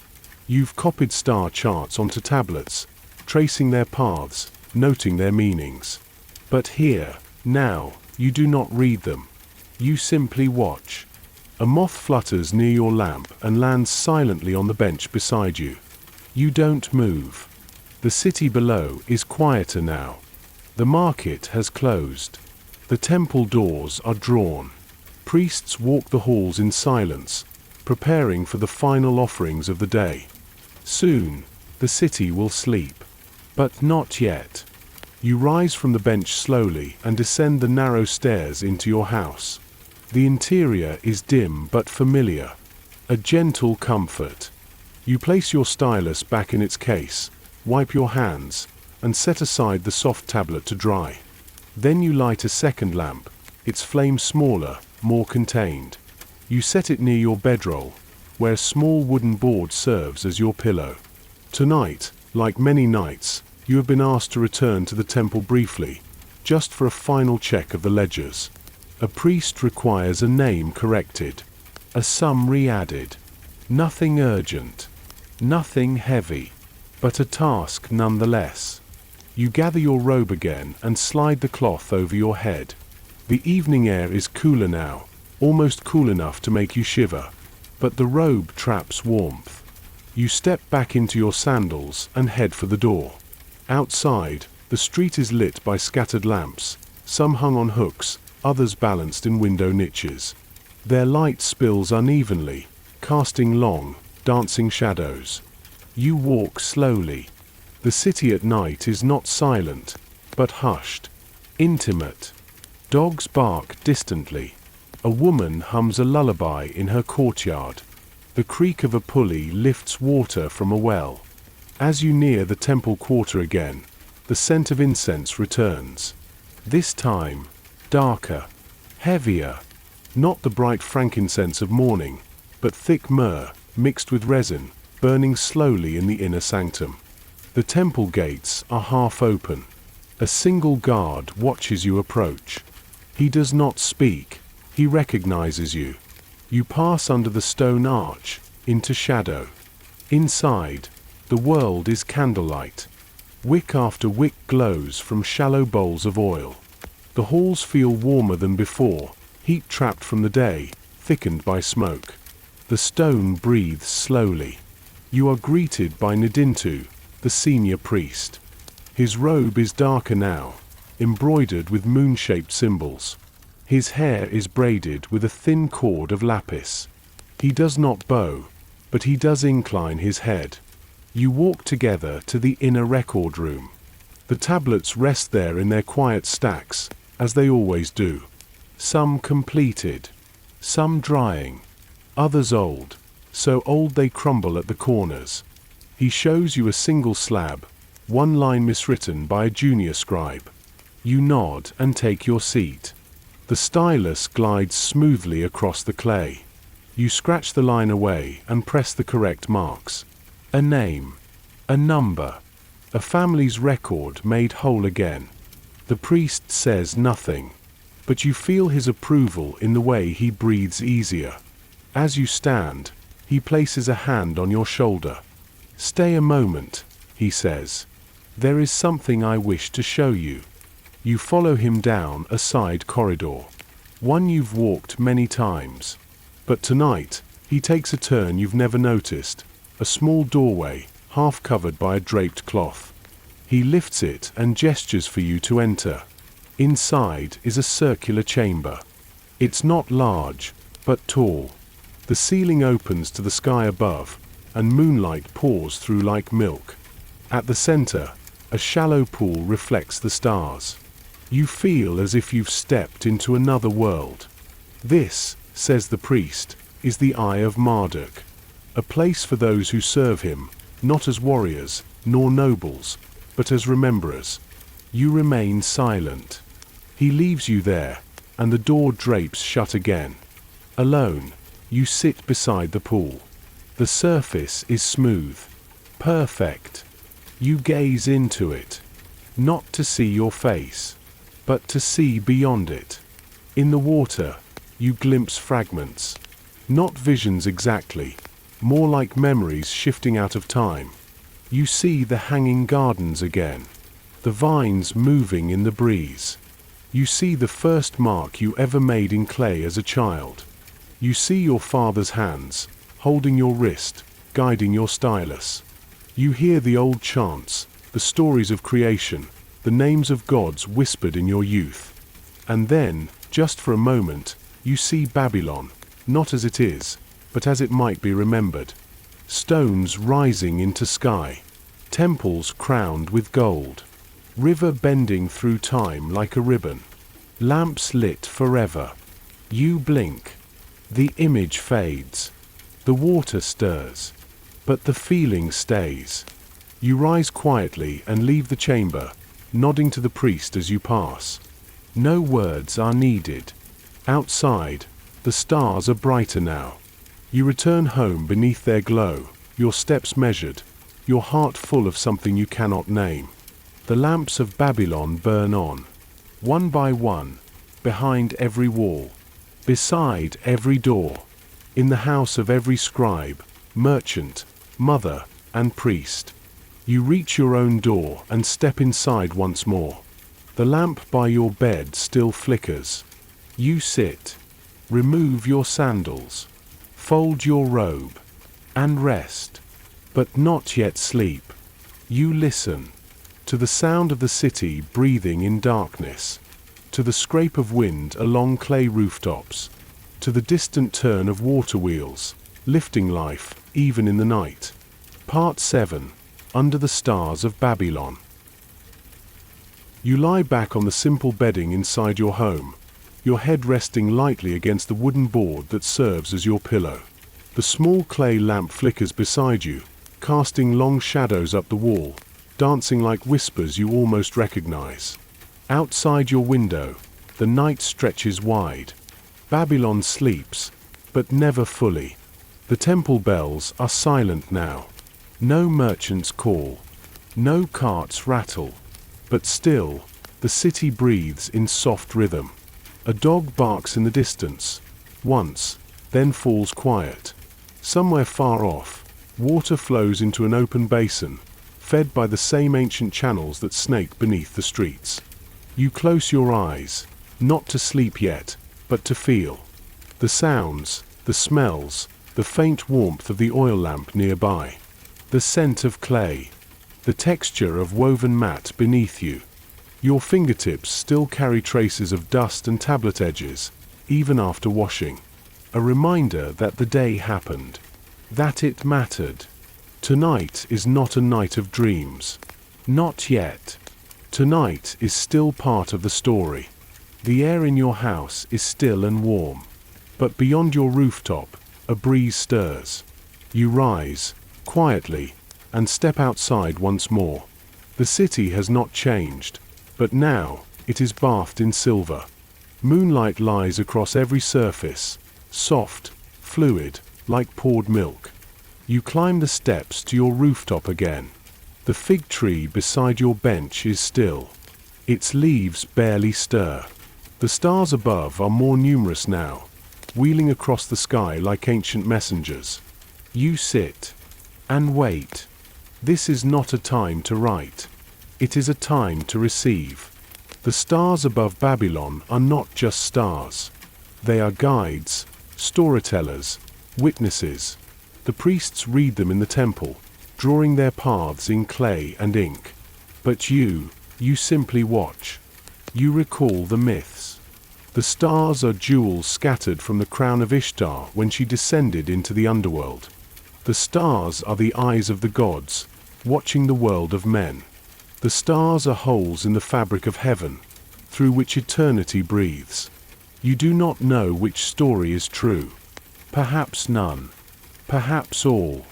You've copied star charts onto tablets, tracing their paths, noting their meanings. But here, now, you do not read them. You simply watch. A moth flutters near your lamp and lands silently on the bench beside you. You don't move. The city below is quieter now. The market has closed. The temple doors are drawn. Priests walk the halls in silence, preparing for the final offerings of the day. Soon, the city will sleep. But not yet. You rise from the bench slowly and descend the narrow stairs into your house. The interior is dim but familiar. A gentle comfort. You place your stylus back in its case, wipe your hands, and set aside the soft tablet to dry. Then you light a second lamp, its flame smaller, more contained. You set it near your bedroll, where a small wooden board serves as your pillow. Tonight, like many nights, you have been asked to return to the temple briefly, just for a final check of the ledgers. A priest requires a name corrected, a sum re-added. Nothing urgent, nothing heavy, but a task nonetheless. You gather your robe again and slide the cloth over your head. The evening air is cooler now, almost cool enough to make you shiver, but the robe traps warmth. You step back into your sandals and head for the door. Outside, the street is lit by scattered lamps, some hung on hooks, others balanced in window niches. Their light spills unevenly, casting long, dancing shadows. You walk slowly. The city at night is not silent, but hushed, intimate. Dogs bark distantly. A woman hums a lullaby in her courtyard. The creak of a pulley lifts water from a well. As you near the temple quarter again, the scent of incense returns. This time, darker, heavier. Not the bright frankincense of morning, but thick myrrh, mixed with resin, burning slowly in the inner sanctum. The temple gates are half open. A single guard watches you approach. He does not speak. He recognizes you. You pass under the stone arch, into shadow. Inside, the world is candlelight. Wick after wick glows from shallow bowls of oil. The halls feel warmer than before, heat trapped from the day, thickened by smoke. The stone breathes slowly. You are greeted by Nadintu, the senior priest. His robe is darker now, embroidered with moon-shaped symbols. His hair is braided with a thin cord of lapis. He does not bow, but he does incline his head. You walk together to the inner record room. The tablets rest there in their quiet stacks, as they always do. Some completed, some drying, others old, so old they crumble at the corners. He shows you a single slab, one line miswritten by a junior scribe. You nod and take your seat. The stylus glides smoothly across the clay. You scratch the line away and press the correct marks. A name, a number, a family's record made whole again. The priest says nothing. but you feel his approval in the way he breathes easier. As you stand, he places a hand on your shoulder. "Stay a moment," he says. "There is something I wish to show you." You follow him down a side corridor, one you've walked many times. But tonight, he takes a turn you've never noticed, a small doorway, half covered by a draped cloth. He lifts it and gestures for you to enter. Inside is a circular chamber. It's not large, but tall. The ceiling opens to the sky above, and moonlight pours through like milk. At the center, a shallow pool reflects the stars. You feel as if you've stepped into another world. "This," says the priest, "is the Eye of Marduk, a place for those who serve him, not as warriors, nor nobles, but as rememberers." You remain silent. He leaves you there, and the door drapes shut again. Alone, you sit beside the pool. The surface is smooth, perfect. You gaze into it, not to see your face, but to see beyond it. In the water, you glimpse fragments, not visions exactly, more like memories shifting out of time. You see the hanging gardens again, the vines moving in the breeze. You see the first mark you ever made in clay as a child. You see your father's hands, holding your wrist, guiding your stylus. You hear the old chants, the stories of creation, the names of gods whispered in your youth. And then, just for a moment, you see Babylon, not as it is, but as it might be remembered. Stones rising into sky, temples crowned with gold, river bending through time like a ribbon, lamps lit forever. You blink. The image fades. The water stirs. But the feeling stays. You rise quietly and leave the chamber, nodding to the priest as you pass. No words are needed. Outside, the stars are brighter now. You return home beneath their glow, your steps measured, your heart full of something you cannot name. The lamps of Babylon burn on, one by one, behind every wall, beside every door, in the house of every scribe, merchant, mother, and priest. You reach your own door and step inside once more. The lamp by your bed still flickers. You sit, remove your sandals, fold your robe, and rest, but not yet sleep. You listen to the sound of the city breathing in darkness, to the scrape of wind along clay rooftops, to the distant turn of water wheels, lifting life even in the night. Part 7. Under the Stars of Babylon. You lie back on the simple bedding inside your home, your head resting lightly against the wooden board that serves as your pillow. The small clay lamp flickers beside you, casting long shadows up the wall, dancing like whispers you almost recognize. Outside your window, the night stretches wide. Babylon sleeps, but never fully. The temple bells are silent now. No merchants call, no carts rattle, but still, the city breathes in soft rhythm. A dog barks in the distance, once, then falls quiet. Somewhere far off, water flows into an open basin, fed by the same ancient channels that snake beneath the streets. You close your eyes, not to sleep yet, but to feel. The sounds, the smells, the faint warmth of the oil lamp nearby. The scent of clay, the texture of woven mat beneath you. Your fingertips still carry traces of dust and tablet edges, even after washing. A reminder that the day happened, that it mattered. Tonight is not a night of dreams. Not yet. Tonight is still part of the story. The air in your house is still and warm. But beyond your rooftop, a breeze stirs. You rise, quietly, and step outside once more. The city has not changed, but now it is bathed in silver. Moonlight lies across every surface, soft, fluid, like poured milk. You climb the steps to your rooftop again. The fig tree beside your bench is still. Its leaves barely stir. The stars above are more numerous now, wheeling across the sky like ancient messengers. You sit and wait. This is not a time to write. It is a time to receive. The stars above Babylon are not just stars. They are guides, storytellers, witnesses. The priests read them in the temple, drawing their paths in clay and ink. But you simply watch. You recall the myths. The stars are jewels scattered from the crown of Ishtar when she descended into the underworld. The stars are the eyes of the gods, watching the world of men. The stars are holes in the fabric of heaven, through which eternity breathes. You do not know which story is true. Perhaps none. Perhaps all.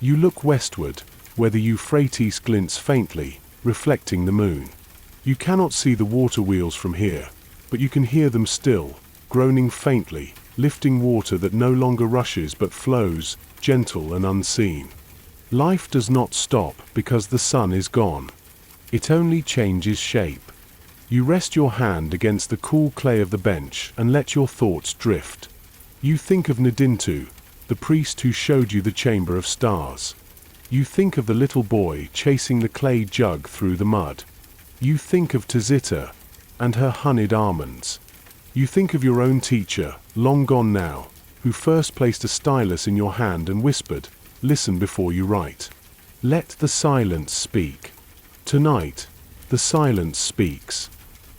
You look westward, where the Euphrates glints faintly, reflecting the moon. You cannot see the water wheels from here, but you can hear them still, groaning faintly, lifting water that no longer rushes but flows, gentle and unseen. Life does not stop because the sun is gone. It only changes shape. You rest your hand against the cool clay of the bench and let your thoughts drift. You think of Nadintu, the priest who showed you the chamber of stars. You think of the little boy chasing the clay jug through the mud. You think of Tazita and her honeyed almonds. You think of your own teacher, long gone now, who first placed a stylus in your hand and whispered, "Listen before you write." Let the silence speak. Tonight, the silence speaks.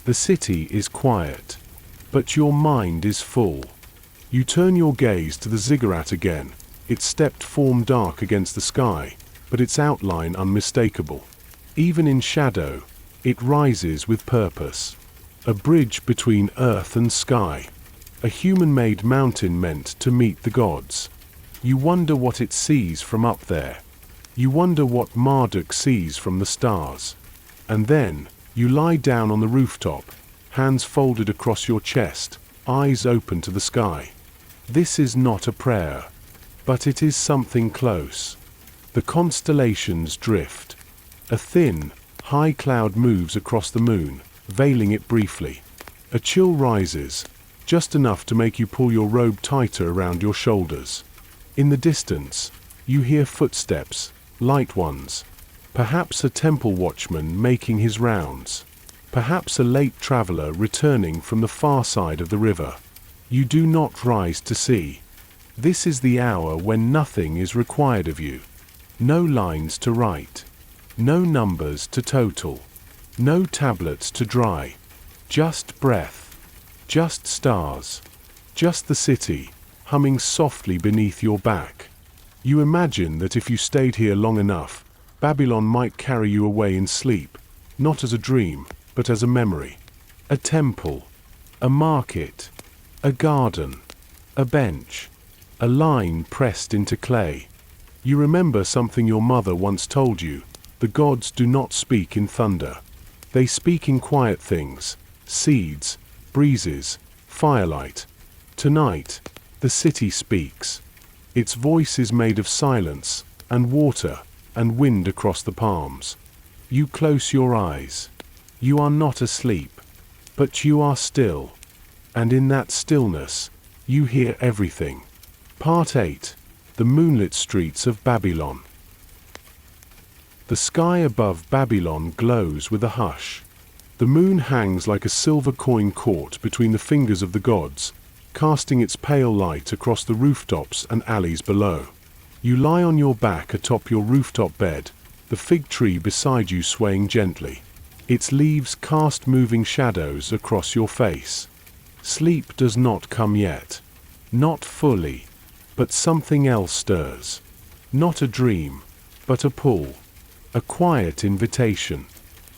The city is quiet, but your mind is full. You turn your gaze to the ziggurat again, its stepped form dark against the sky, but its outline unmistakable. Even in shadow, it rises with purpose. A bridge between earth and sky. A human-made mountain meant to meet the gods. You wonder what it sees from up there. You wonder what Marduk sees from the stars. And then, you lie down on the rooftop, hands folded across your chest, eyes open to the sky. This is not a prayer, but it is something close. The constellations drift. A thin, high cloud moves across the moon, veiling it briefly. A chill rises, just enough to make you pull your robe tighter around your shoulders. In the distance, you hear footsteps, light ones. Perhaps a temple watchman making his rounds. Perhaps a late traveler returning from the far side of the river. You do not rise to see. This is the hour when nothing is required of you. No lines to write. No numbers to total. No tablets to dry. Just breath. Just stars. Just the city, humming softly beneath your back. You imagine that if you stayed here long enough, Babylon might carry you away in sleep, not as a dream, but as a memory. A temple. A market. A garden. A bench. A line pressed into clay. You remember something your mother once told you. The gods do not speak in thunder. They speak in quiet things, seeds, breezes, firelight. Tonight, the city speaks. Its voice is made of silence, and water, and wind across the palms. You close your eyes. You are not asleep, but you are still. And in that stillness, you hear everything. Part 8. The moonlit streets of Babylon. The sky above Babylon glows with a hush. The moon hangs like a silver coin caught between the fingers of the gods, casting its pale light across the rooftops and alleys below. You lie on your back atop your rooftop bed, the fig tree beside you swaying gently. Its leaves cast moving shadows across your face. Sleep does not come yet. Not fully, but something else stirs. Not a dream, but a pull. A quiet invitation.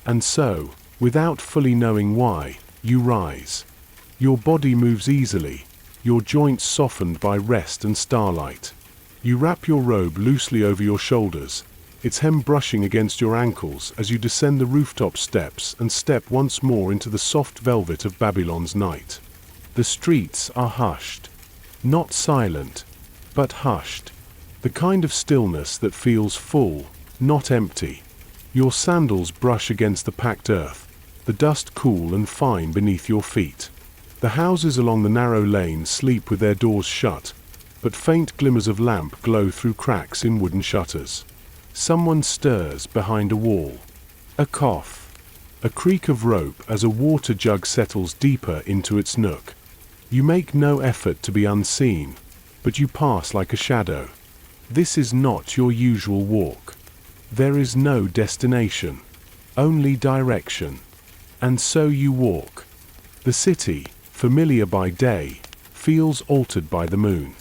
And so, without fully knowing why, you rise. Your body moves easily, your joints softened by rest and starlight. You wrap your robe loosely over your shoulders, its hem brushing against your ankles as you descend the rooftop steps and step once more into the soft velvet of Babylon's night. The streets are hushed. Not silent, but hushed. The kind of stillness that feels full, not empty. Your sandals brush against the packed earth, the dust cool and fine beneath your feet. The houses along the narrow lane sleep with their doors shut, but faint glimmers of lamp glow through cracks in wooden shutters. Someone stirs behind a wall. A cough. A creak of rope as a water jug settles deeper into its nook. You make no effort to be unseen, but you pass like a shadow. This is not your usual walk. There is no destination, only direction. And so you walk. The city, familiar by day, feels altered by the moon.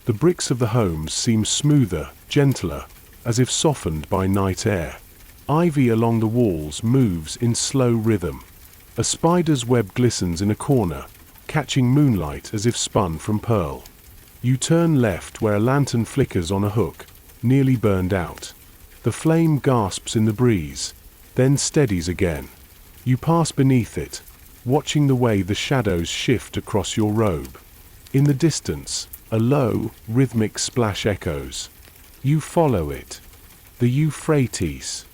The bricks of the homes seem smoother, gentler, as if softened by night air. Ivy along the walls moves in slow rhythm. A spider's web glistens in a corner, catching moonlight as if spun from pearl. You turn left where a lantern flickers on a hook, nearly burned out. The flame gasps in the breeze, then steadies again. You pass beneath it, watching the way the shadows shift across your robe. In the distance, a low, rhythmic splash echoes. You follow it. The Euphrates.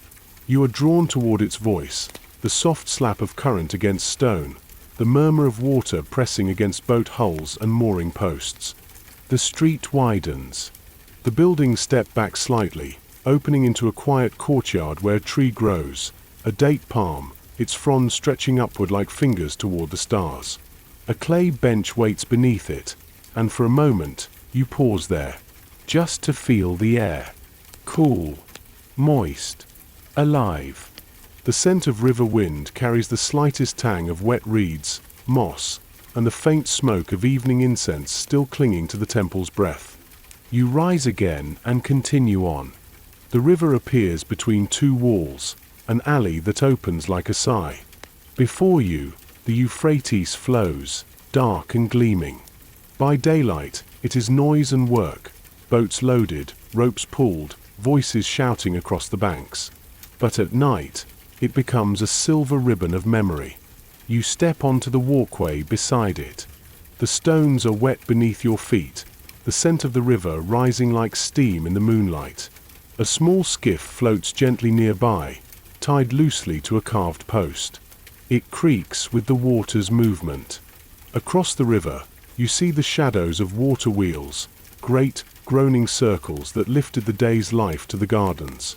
You are drawn toward its voice, the soft slap of current against stone, the murmur of water pressing against boat hulls and mooring posts. The street widens. The buildings step back slightly, opening into a quiet courtyard where a tree grows, a date palm, its fronds stretching upward like fingers toward the stars. A clay bench waits beneath it, and for a moment, you pause there, just to feel the air. Cool, moist, alive. The scent of river wind carries the slightest tang of wet reeds, moss, and the faint smoke of evening incense still clinging to the temple's breath. You rise again and continue on. The river appears between two walls, an alley that opens like a sigh. Before you, the Euphrates flows, dark and gleaming. By daylight, it is noise and work, boats loaded, ropes pulled, voices shouting across the banks. But at night, it becomes a silver ribbon of memory. You step onto the walkway beside it. The stones are wet beneath your feet, the scent of the river rising like steam in the moonlight. A small skiff floats gently nearby, tied loosely to a carved post. It creaks with the water's movement. Across the river, you see the shadows of water wheels, great, groaning circles that lifted the day's life to the gardens.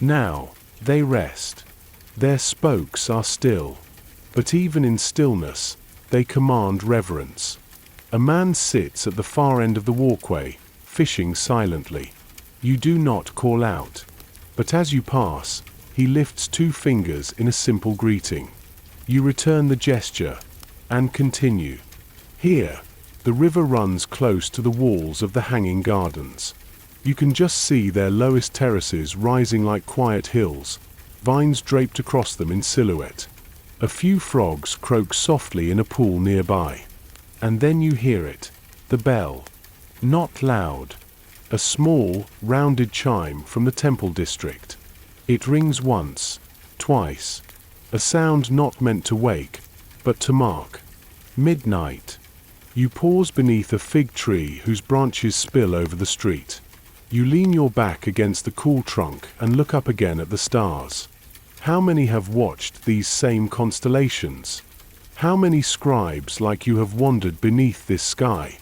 Now, they rest. Their spokes are still. But even in stillness, they command reverence. A man sits at the far end of the walkway, fishing silently. You do not call out. But as you pass, he lifts two fingers in a simple greeting. You return the gesture, and continue. Here, the river runs close to the walls of the hanging gardens. You can just see their lowest terraces rising like quiet hills, vines draped across them in silhouette. A few frogs croak softly in a pool nearby. And then you hear it, the bell. Not loud. A small, rounded chime from the temple district. It rings once, twice. A sound not meant to wake, but to mark. Midnight. You pause beneath a fig tree whose branches spill over the street. You lean your back against the cool trunk and look up again at the stars. How many have watched these same constellations? How many scribes like you have wandered beneath this sky?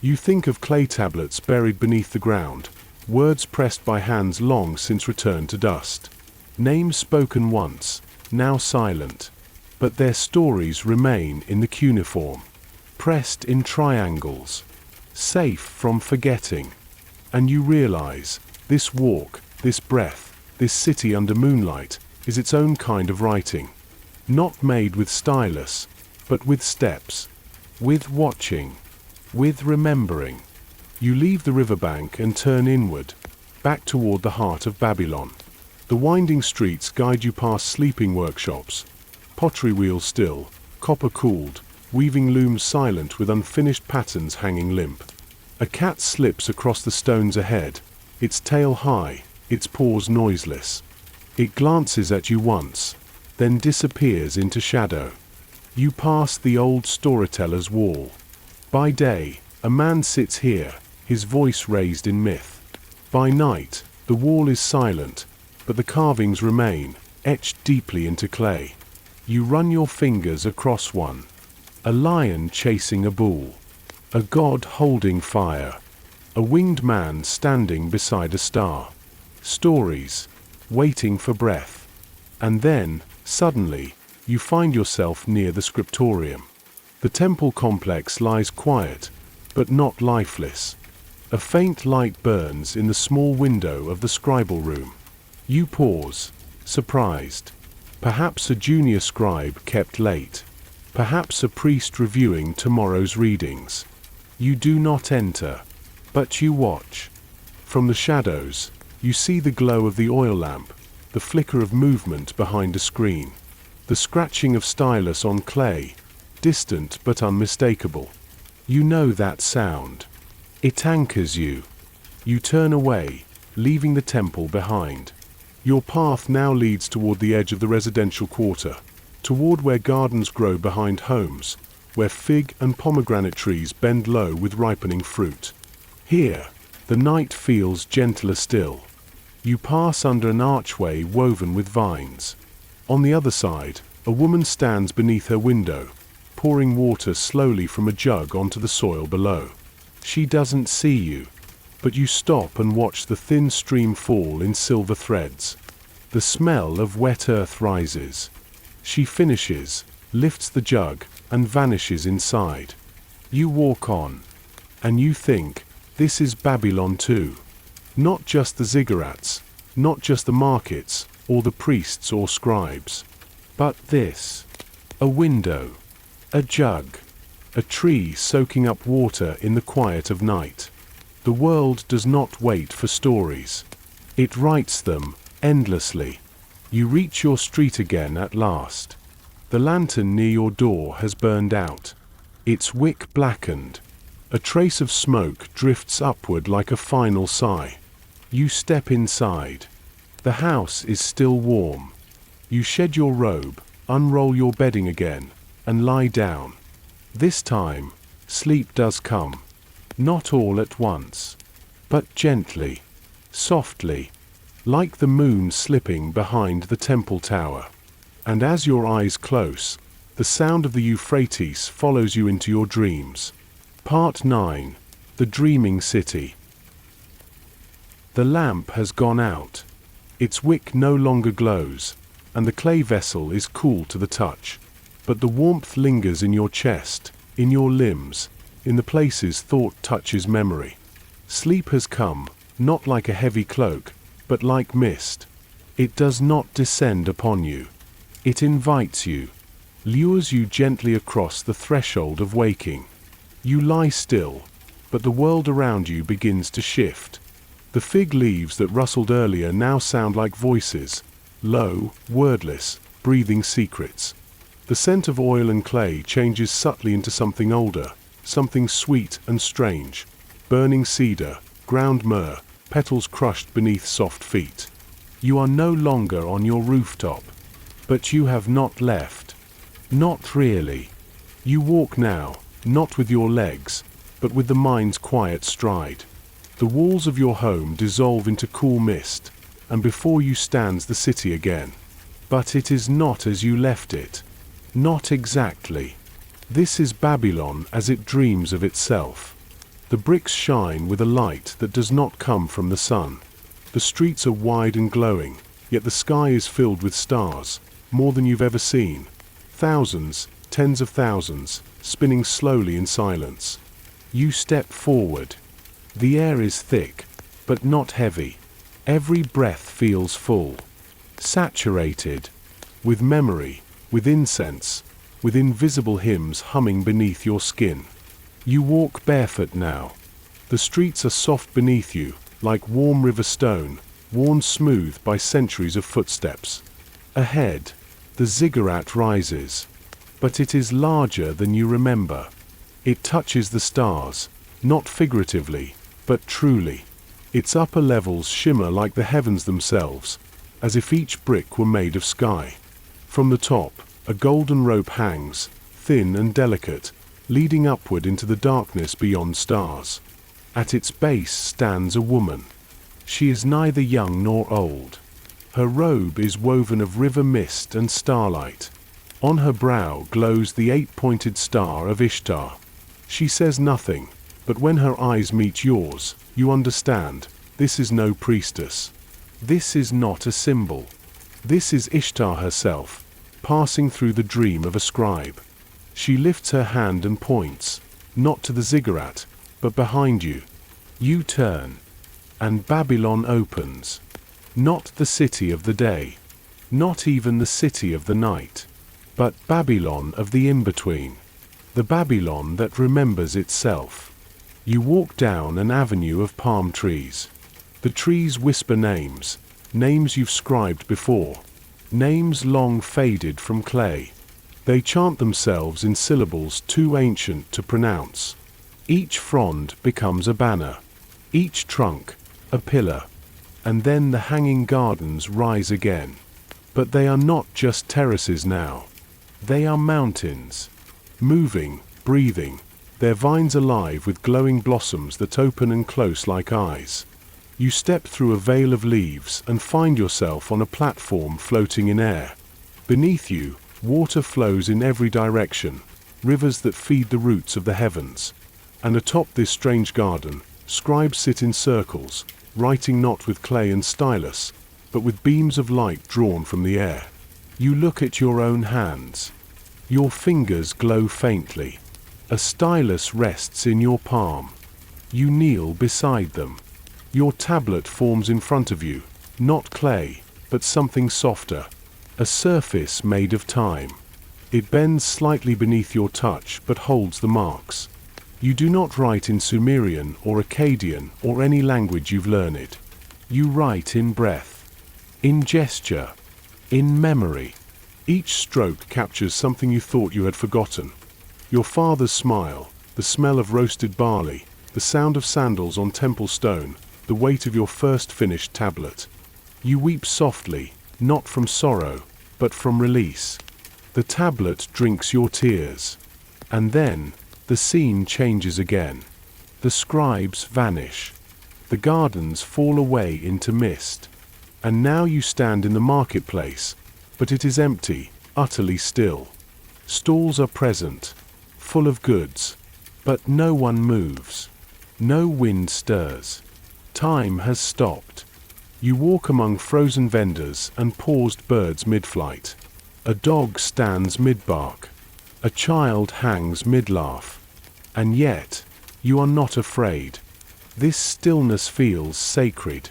You think of clay tablets buried beneath the ground, words pressed by hands long since returned to dust. Names spoken once, now silent, but their stories remain in the cuneiform, pressed in triangles, safe from forgetting. And you realize, this walk, this breath, this city under moonlight, is its own kind of writing. Not made with stylus, but with steps, with watching, with remembering. You leave the riverbank and turn inward, back toward the heart of Babylon. The winding streets guide you past sleeping workshops, pottery wheels still, copper cooled, weaving looms silent with unfinished patterns hanging limp. A cat slips across the stones ahead, its tail high, its paws noiseless. It glances at you once, then disappears into shadow. You pass the old storyteller's wall. By day, a man sits here, his voice raised in myth. By night, the wall is silent, but the carvings remain, etched deeply into clay. You run your fingers across one. a lion chasing a bull, a god holding fire, a winged man standing beside a star. Stories, waiting for breath. And then, suddenly, you find yourself near the scriptorium. The temple complex lies quiet, but not lifeless. A faint light burns in the small window of the scribal room. You pause, surprised. Perhaps a junior scribe kept late. Perhaps a priest reviewing tomorrow's readings. You do not enter, but you watch. From the shadows, you see the glow of the oil lamp, the flicker of movement behind a screen, the scratching of stylus on clay, distant but unmistakable. You know that sound. It anchors you. You turn away, leaving the temple behind. Your path now leads toward the edge of the residential quarter, toward where gardens grow behind homes, where fig and pomegranate trees bend low with ripening fruit. Here, the night feels gentler still. You pass under an archway woven with vines. On the other side, a woman stands beneath her window, pouring water slowly from a jug onto the soil below. She doesn't see you, but you stop and watch the thin stream fall in silver threads. The smell of wet earth rises. She finishes, lifts the jug, and vanishes inside. You walk on, and you think, this is Babylon too. Not just the ziggurats, not just the markets, or the priests or scribes, but this. A window, a jug, a tree soaking up water in the quiet of night. The world does not wait for stories. It writes them, endlessly. You reach your street again at last. The lantern near your door has burned out. Its wick blackened. A trace of smoke drifts upward like a final sigh. You step inside. The house is still warm. You shed your robe, unroll your bedding again, and lie down. This time, sleep does come. Not all at once, but gently, softly, like the moon slipping behind the temple tower. And as your eyes close, the sound of the Euphrates follows you into your dreams. Part 9. The Dreaming City. The lamp has gone out. Its wick no longer glows, and the clay vessel is cool to the touch. But the warmth lingers in your chest, in your limbs, in the places thought touches memory. Sleep has come, not like a heavy cloak, but like mist. It does not descend upon you. It invites you, lures you gently across the threshold of waking. You lie still, but the world around you begins to shift. The fig leaves that rustled earlier now sound like voices, low, wordless, breathing secrets. The scent of oil and clay changes subtly into something older, something sweet and strange. Burning cedar, ground myrrh, petals crushed beneath soft feet. You are no longer on your rooftop. But you have not left. Not really. You walk now, not with your legs, but with the mind's quiet stride. The walls of your home dissolve into cool mist, and before you stands the city again. But it is not as you left it. Not exactly. This is Babylon as it dreams of itself. The bricks shine with a light that does not come from the sun. The streets are wide and glowing, yet the sky is filled with stars, more than you've ever seen. Thousands, tens of thousands, spinning slowly in silence. You step forward. The air is thick, but not heavy. Every breath feels full, saturated, with memory, with incense, with invisible hymns humming beneath your skin. You walk barefoot now. The streets are soft beneath you, like warm river stone, worn smooth by centuries of footsteps. Ahead, the ziggurat rises, but it is larger than you remember. It touches the stars, not figuratively, but truly. Its upper levels shimmer like the heavens themselves, as if each brick were made of sky. From the top, a golden rope hangs, thin and delicate, leading upward into the darkness beyond stars. At its base stands a woman. She is neither young nor old. Her robe is woven of river mist and starlight. On her brow glows the 8-pointed star of Ishtar. She says nothing, but when her eyes meet yours, you understand, this is no priestess. This is not a symbol. This is Ishtar herself, passing through the dream of a scribe. She lifts her hand and points, not to the ziggurat, but behind you. You turn, and Babylon opens. Not the city of the day, not even the city of the night, but Babylon of the in-between, the Babylon that remembers itself. You walk down an avenue of palm trees. The trees whisper names, names you've scribed before, names long faded from clay. They chant themselves in syllables too ancient to pronounce. Each frond becomes a banner, each trunk a pillar, and then the hanging gardens rise again. But they are not just terraces now. They are mountains, moving, breathing, their vines alive with glowing blossoms that open and close like eyes. You step through a veil of leaves and find yourself on a platform floating in air. Beneath you, water flows in every direction, rivers that feed the roots of the heavens. And atop this strange garden, scribes sit in circles, writing not with clay and stylus, but with beams of light drawn from the air. You look at your own hands. Your fingers glow faintly. A stylus rests in your palm. You kneel beside them. Your tablet forms in front of you, not clay, but something softer, a surface made of time. It bends slightly beneath your touch but holds the marks. You do not write in Sumerian or Akkadian or any language you've learned. You write in breath, in gesture, in memory. Each stroke captures something you thought you had forgotten. Your father's smile, the smell of roasted barley, the sound of sandals on temple stone, the weight of your first finished tablet. You weep softly, not from sorrow, but from release. The tablet drinks your tears. And then, the scene changes again. The scribes vanish. The gardens fall away into mist. And now you stand in the marketplace, but it is empty, utterly still. Stalls are present, full of goods, but no one moves. No wind stirs. Time has stopped. You walk among frozen vendors and paused birds mid-flight. A dog stands mid-bark. A child hangs mid-laugh. And yet, you are not afraid. This stillness feels sacred.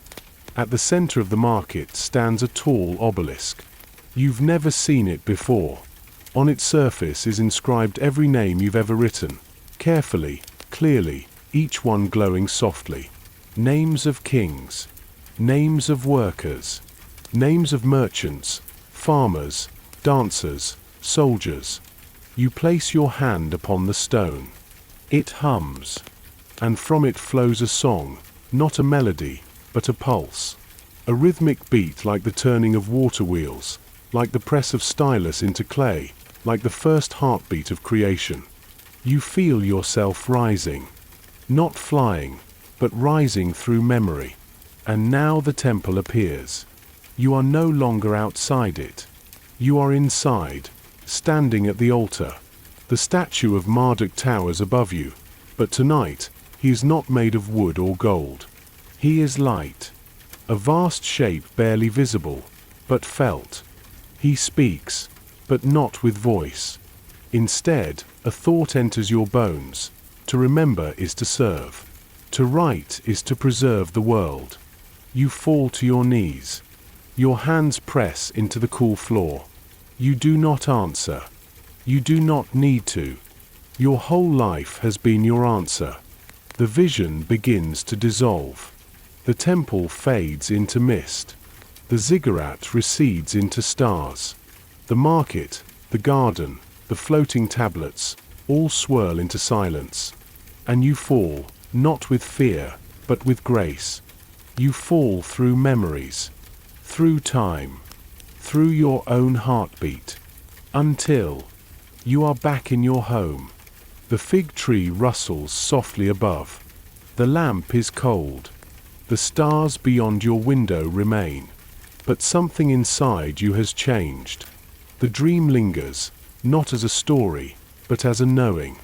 At the center of the market stands a tall obelisk. You've never seen it before. On its surface is inscribed every name you've ever written, carefully, clearly, each one glowing softly. Names of kings, names of workers, names of merchants, farmers, dancers, soldiers. You place your hand upon the stone. It hums, and from it flows a song, not a melody, but a pulse. A rhythmic beat like the turning of water wheels, like the press of stylus into clay, like the first heartbeat of creation. You feel yourself rising, not flying, but rising through memory. And now the temple appears. You are no longer outside it. You are inside, standing at the altar. The statue of Marduk towers above you, but tonight, he is not made of wood or gold. He is light, a vast shape barely visible, but felt. He speaks, but not with voice. Instead, a thought enters your bones. To remember is to serve. To write is to preserve the world. You fall to your knees. Your hands press into the cool floor. You do not answer. You do not need to. Your whole life has been your answer. The vision begins to dissolve. The temple fades into mist. The ziggurat recedes into stars. The market, the garden, the floating tablets, all swirl into silence. And you fall, not with fear, but with grace. You fall through memories, through time, through your own heartbeat, until you are back in your home. The fig tree rustles softly above. The lamp is cold. The stars beyond your window remain. But something inside you has changed. The dream lingers, not as a story, but as a knowing.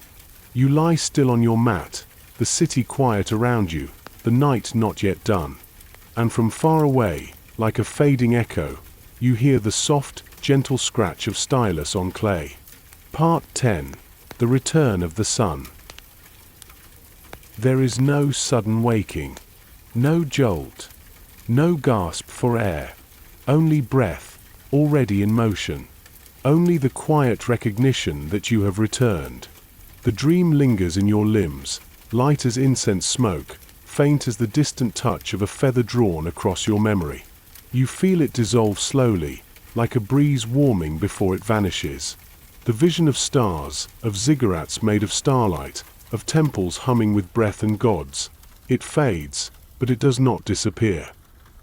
You lie still on your mat, the city quiet around you, the night not yet done. And from far away, like a fading echo, you hear the soft, gentle scratch of stylus on clay. Part 10. The Return of the Sun. There is no sudden waking, no jolt, no gasp for air, only breath, already in motion, only the quiet recognition that you have returned. The dream lingers in your limbs, light as incense smoke, faint as the distant touch of a feather drawn across your memory. You feel it dissolve slowly, like a breeze warming before it vanishes. The vision of stars, of ziggurats made of starlight, of temples humming with breath and gods, it fades, but it does not disappear.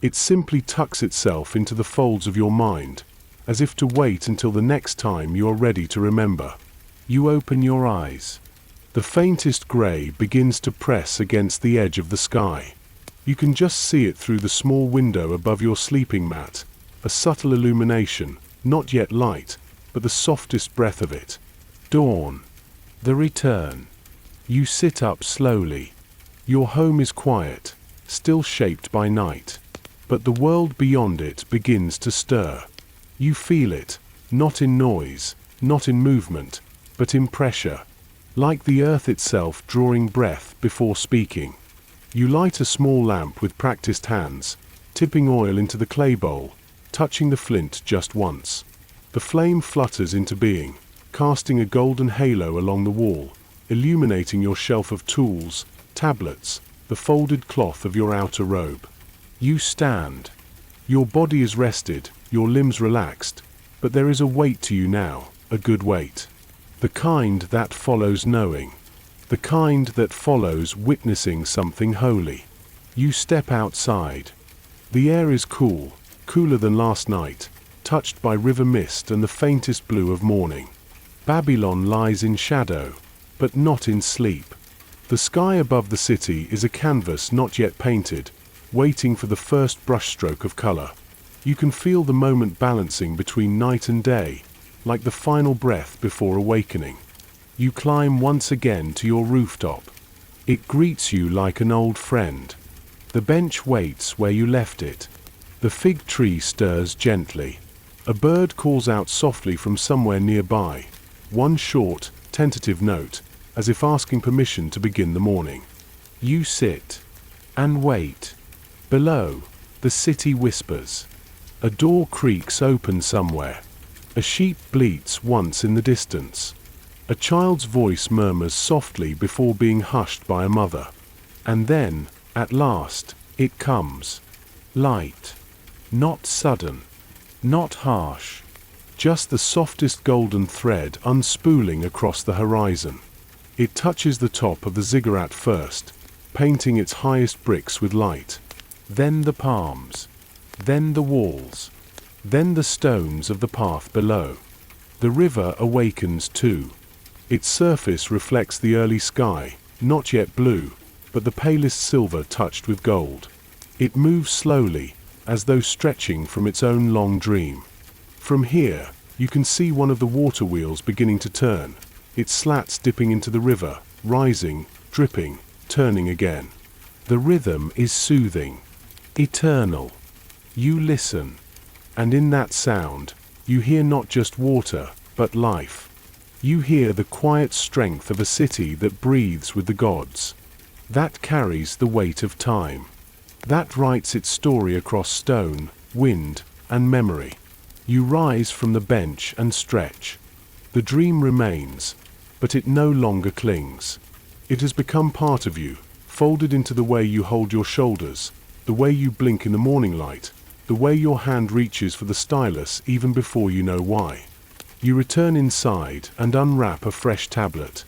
It simply tucks itself into the folds of your mind, as if to wait until the next time you are ready to remember. You open your eyes. The faintest grey begins to press against the edge of the sky. You can just see it through the small window above your sleeping mat, a subtle illumination, not yet light, but the softest breath of it. Dawn. The return. You sit up slowly. Your home is quiet, still shaped by night, but the world beyond it begins to stir. You feel it, not in noise, not in movement, but in pressure, like the earth itself drawing breath before speaking. You light a small lamp with practiced hands, tipping oil into the clay bowl, touching the flint just once. The flame flutters into being, casting a golden halo along the wall, illuminating your shelf of tools, tablets, the folded cloth of your outer robe. You stand. Your body is rested, your limbs relaxed, but there is a weight to you now, a good weight. The kind that follows knowing. The kind that follows witnessing something holy. You step outside. The air is cool, cooler than last night, touched by river mist and the faintest blue of morning. Babylon lies in shadow, but not in sleep. The sky above the city is a canvas not yet painted, waiting for the first brushstroke of color. You can feel the moment balancing between night and day, like the final breath before awakening. You climb once again to your rooftop. It greets you like an old friend. The bench waits where you left it. The fig tree stirs gently. A bird calls out softly from somewhere nearby, one short, tentative note, as if asking permission to begin the morning. You sit and wait. Below, the city whispers. A door creaks open somewhere. A sheep bleats once in the distance. A child's voice murmurs softly before being hushed by a mother. And then, at last, it comes. Light. Not sudden. Not harsh. Just the softest golden thread unspooling across the horizon. It touches the top of the ziggurat first, painting its highest bricks with light. Then the palms. Then the walls. Then the stones of the path below. The river awakens too. Its surface reflects the early sky, not yet blue, but the palest silver touched with gold. It moves slowly, as though stretching from its own long dream. From here, you can see one of the water wheels beginning to turn, its slats dipping into the river, rising, dripping, turning again. The rhythm is soothing, eternal. You listen, and in that sound, you hear not just water, but life. You hear the quiet strength of a city that breathes with the gods. That carries the weight of time. That writes its story across stone, wind, and memory. You rise from the bench and stretch. The dream remains, but it no longer clings. It has become part of you, folded into the way you hold your shoulders, the way you blink in the morning light, the way your hand reaches for the stylus even before you know why. You return inside and unwrap a fresh tablet.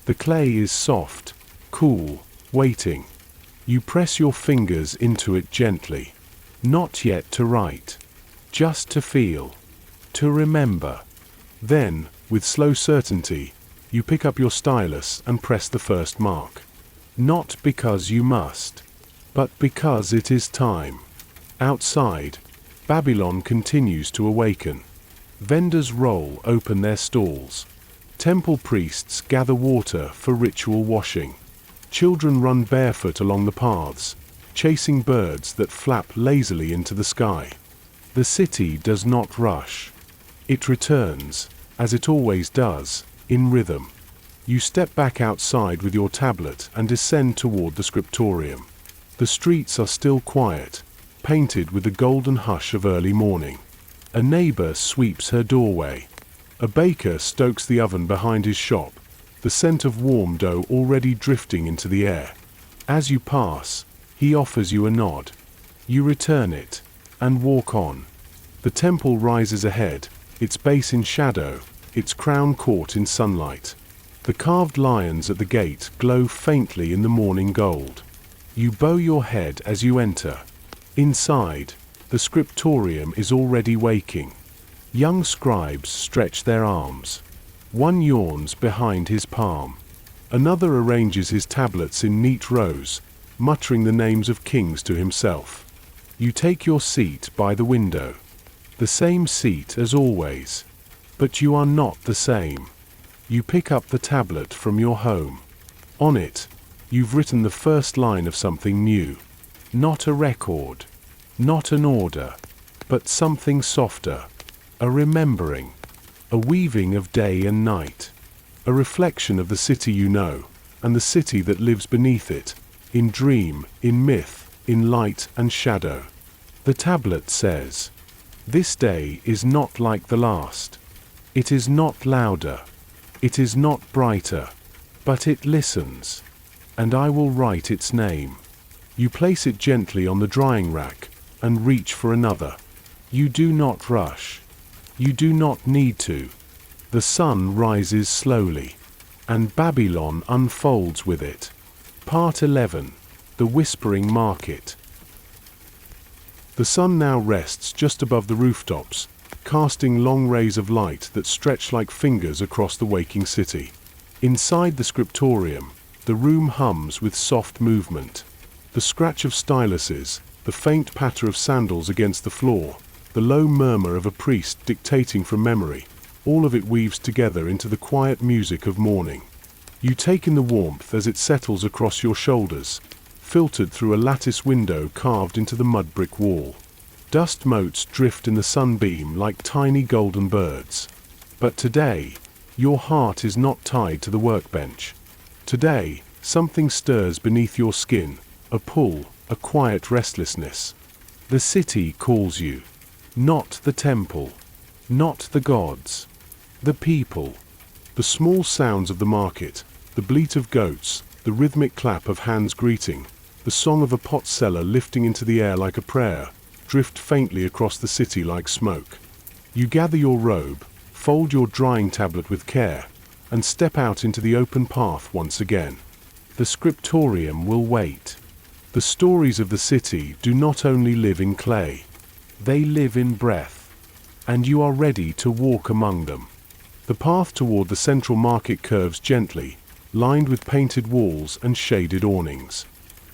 The clay is soft, cool, waiting. You press your fingers into it gently. Not yet to write, just to feel, to remember. Then, with slow certainty, you pick up your stylus and press the first mark. Not because you must, but because it is time. Outside, Babylon continues to awaken. Vendors roll open their stalls. Temple priests gather water for ritual washing. Children run barefoot along the paths, chasing birds that flap lazily into the sky. The city does not rush. It returns, as it always does, in rhythm. You step back outside with your tablet and descend toward the scriptorium. The streets are still quiet, painted with the golden hush of early morning. A neighbor sweeps her doorway. A baker stokes the oven behind his shop, the scent of warm dough already drifting into the air. As you pass, he offers you a nod. You return it, and walk on. The temple rises ahead, its base in shadow, its crown caught in sunlight. The carved lions at the gate glow faintly in the morning gold. You bow your head as you enter. Inside, the scriptorium is already waking. Young scribes stretch their arms. One yawns behind his palm. Another arranges his tablets in neat rows, muttering the names of kings to himself. You take your seat by the window. The same seat as always. But you are not the same. You pick up the tablet from your home. On it, you've written the first line of something new. Not a record, not an order, but something softer. A remembering, a weaving of day and night. A reflection of the city you know, and the city that lives beneath it, in dream, in myth, in light and shadow. The tablet says, "This day is not like the last. It is not louder. It is not brighter, but it listens, and I will write its name." You place it gently on the drying rack, and reach for another. You do not rush. You do not need to. The sun rises slowly, and Babylon unfolds with it. Part 11. The Whispering Market. The sun now rests just above the rooftops, casting long rays of light that stretch like fingers across the waking city. Inside the scriptorium, the room hums with soft movement. The scratch of styluses, the faint patter of sandals against the floor, the low murmur of a priest dictating from memory, all of it weaves together into the quiet music of morning. You take in the warmth as it settles across your shoulders, filtered through a lattice window carved into the mud brick wall. Dust motes drift in the sunbeam like tiny golden birds. But today, your heart is not tied to the workbench. Today, something stirs beneath your skin, a pull, a quiet restlessness. The city calls you. Not the temple. Not the gods. The people. The small sounds of the market, the bleat of goats, the rhythmic clap of hands greeting, the song of a pot seller lifting into the air like a prayer, drift faintly across the city like smoke. You gather your robe, fold your drying tablet with care, and step out into the open path once again. The scriptorium will wait. The stories of the city do not only live in clay, they live in breath, and you are ready to walk among them. The path toward the central market curves gently, lined with painted walls and shaded awnings.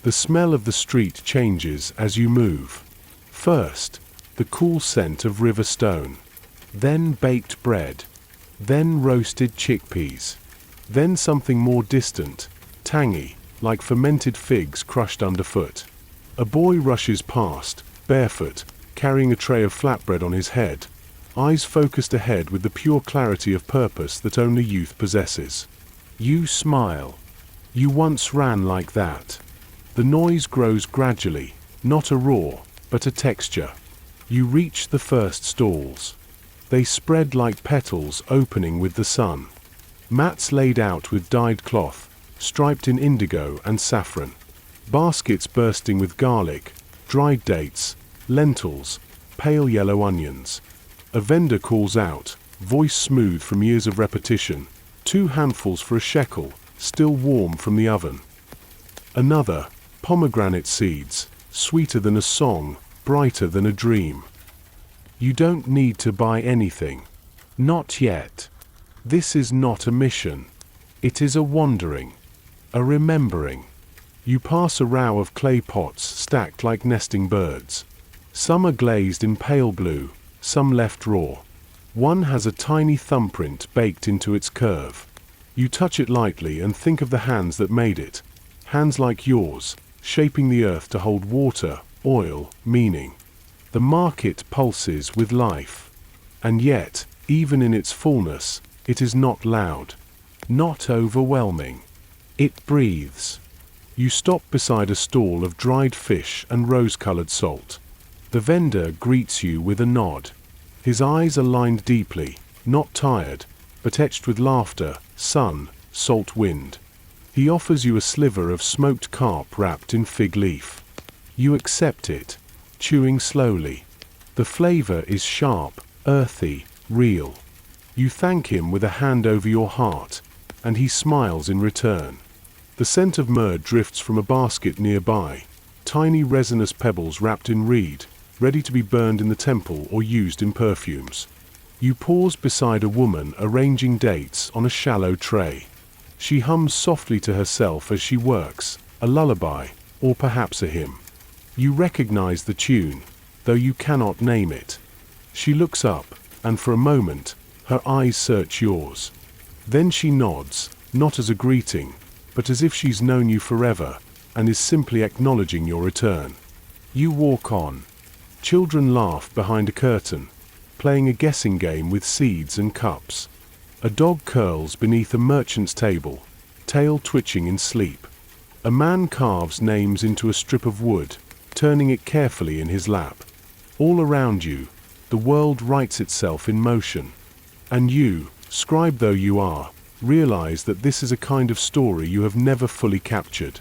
The smell of the street changes as you move. First, the cool scent of river stone, then baked bread, then roasted chickpeas, then something more distant, tangy, like fermented figs crushed underfoot. A boy rushes past, barefoot, carrying a tray of flatbread on his head, eyes focused ahead with the pure clarity of purpose that only youth possesses. You smile. You once ran like that. The noise grows gradually, not a roar, but a texture. You reach the first stalls. They spread like petals opening with the sun. Mats laid out with dyed cloth, striped in indigo and saffron. Baskets bursting with garlic, dried dates, lentils, pale yellow onions. A vendor calls out, voice smooth from years of repetition, 2 handfuls for a shekel, still warm from the oven. Another, pomegranate seeds, sweeter than a song, brighter than a dream. You don't need to buy anything. Not yet. This is not a mission. It is a wandering, a remembering. You pass a row of clay pots stacked like nesting birds. Some are glazed in pale blue, some left raw. One has a tiny thumbprint baked into its curve. You touch it lightly and think of the hands that made it. Hands like yours, shaping the earth to hold water, oil, meaning. The market pulses with life. And yet, even in its fullness, it is not loud. Not overwhelming. It breathes. You stop beside a stall of dried fish and rose-colored salt. The vendor greets you with a nod. His eyes are lined deeply, not tired, but etched with laughter, sun, salt wind. He offers you a sliver of smoked carp wrapped in fig leaf. You accept it, chewing slowly. The flavor is sharp, earthy, real. You thank him with a hand over your heart, and he smiles in return. The scent of myrrh drifts from a basket nearby, tiny resinous pebbles wrapped in reed, ready to be burned in the temple or used in perfumes. You pause beside a woman arranging dates on a shallow tray. She hums softly to herself as she works, a lullaby, or perhaps a hymn. You recognize the tune, though you cannot name it. She looks up, and for a moment, her eyes search yours. Then she nods, not as a greeting, but as if she's known you forever, and is simply acknowledging your return. You walk on. Children laugh behind a curtain, playing a guessing game with seeds and cups. A dog curls beneath a merchant's table, tail twitching in sleep. A man carves names into a strip of wood, turning it carefully in his lap. All around you, the world writes itself in motion. And you, scribe though you are, realize that this is a kind of story you have never fully captured.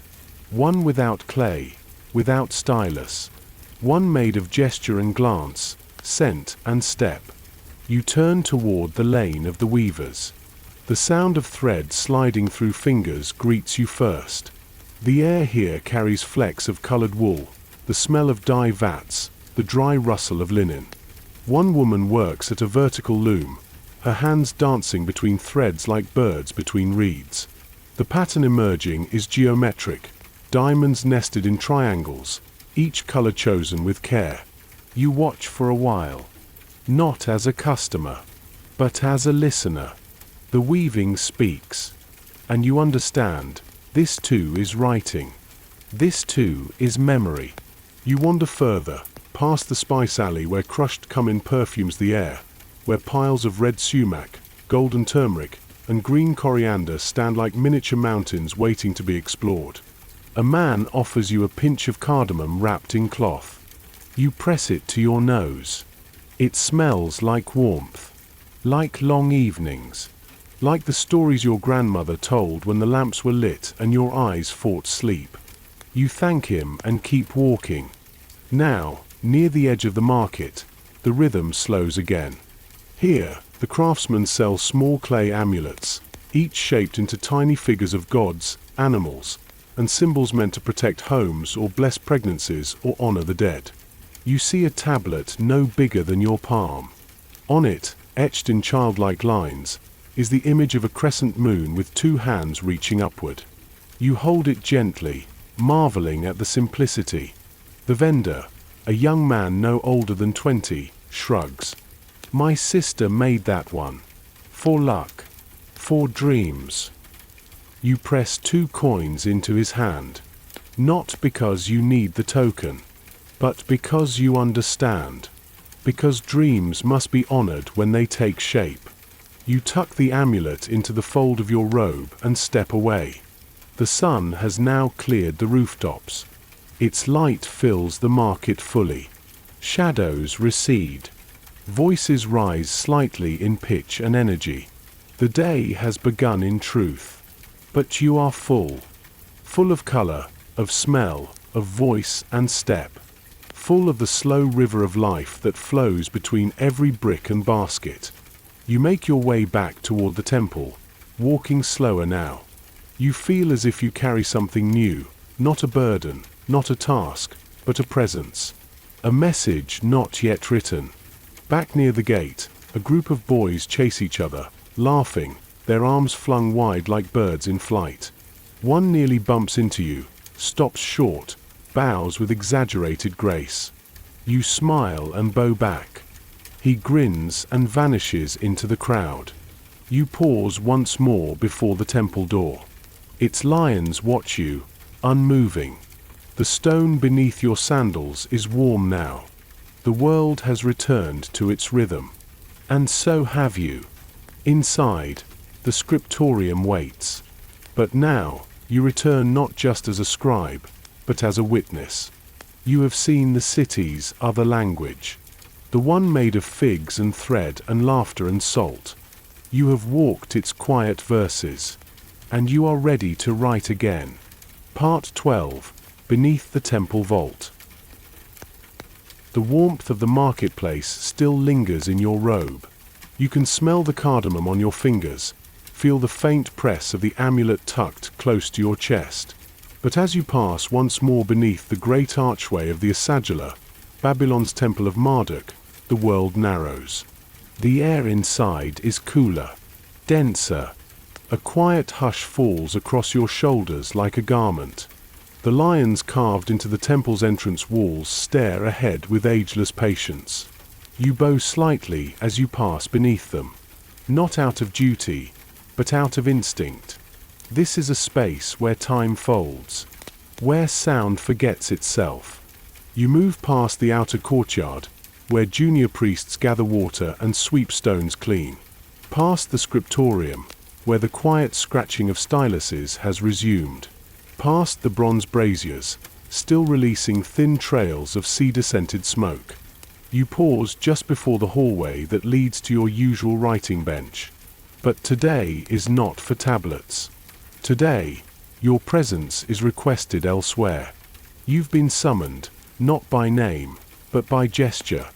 One without clay, without stylus. One made of gesture and glance, scent and step. You turn toward the lane of the weavers. The sound of thread sliding through fingers greets you first. The air here carries flecks of colored wool, the smell of dye vats, the dry rustle of linen. One woman works at a vertical loom, her hands dancing between threads like birds between reeds. The pattern emerging is geometric, diamonds nested in triangles, each color chosen with care. You watch for a while, not as a customer, but as a listener. The weaving speaks, and you understand, this too is writing. This too is memory. You wander further, past the spice alley where crushed cumin perfumes the air, where piles of red sumac, golden turmeric, and green coriander stand like miniature mountains waiting to be explored. A man offers you a pinch of cardamom wrapped in cloth. You press it to your nose. It smells like warmth, like long evenings, like the stories your grandmother told when the lamps were lit and your eyes fought sleep. You thank him and keep walking. Now, near the edge of the market, the rhythm slows again. Here, the craftsmen sell small clay amulets, each shaped into tiny figures of gods, animals, and symbols meant to protect homes or bless pregnancies or honor the dead. You see a tablet no bigger than your palm. On it, etched in childlike lines, is the image of a crescent moon with two hands reaching upward. You hold it gently, marveling at the simplicity. The vendor, a young man no older than 20, shrugs. My sister made that one. For luck. For dreams. You press 2 coins into his hand. Not because you need the token, but because you understand. Because dreams must be honored when they take shape. You tuck the amulet into the fold of your robe and step away. The sun has now cleared the rooftops. Its light fills the market fully. Shadows recede. Voices rise slightly in pitch and energy. The day has begun in truth. But you are full. Full of color, of smell, of voice and step. Full of the slow river of life that flows between every brick and basket. You make your way back toward the temple, walking slower now. You feel as if you carry something new, not a burden, not a task, but a presence. A message not yet written. Back near the gate, a group of boys chase each other, laughing, their arms flung wide like birds in flight. One nearly bumps into you, stops short, bows with exaggerated grace. You smile and bow back. He grins and vanishes into the crowd. You pause once more before the temple door. Its lions watch you, unmoving. The stone beneath your sandals is warm now. The world has returned to its rhythm. And so have you. Inside, the scriptorium waits. But now, you return not just as a scribe, but as a witness. You have seen the city's other language, the one made of figs and thread and laughter and salt. You have walked its quiet verses, and you are ready to write again. Part 12, Beneath the Temple Vault. The warmth of the marketplace still lingers in your robe. You can smell the cardamom on your fingers, feel the faint press of the amulet tucked close to your chest. But as you pass once more beneath the great archway of the Asagila, Babylon's Temple of Marduk, the world narrows. The air inside is cooler, denser. A quiet hush falls across your shoulders like a garment. The lions carved into the temple's entrance walls stare ahead with ageless patience. You bow slightly as you pass beneath them, not out of duty, but out of instinct. This is a space where time folds, where sound forgets itself. You move past the outer courtyard, where junior priests gather water and sweep stones clean. Past the scriptorium, where the quiet scratching of styluses has resumed. Past the bronze braziers, still releasing thin trails of cedar-scented smoke. You pause just before the hallway that leads to your usual writing bench. But today is not for tablets. Today, your presence is requested elsewhere. You've been summoned, not by name, but by gesture.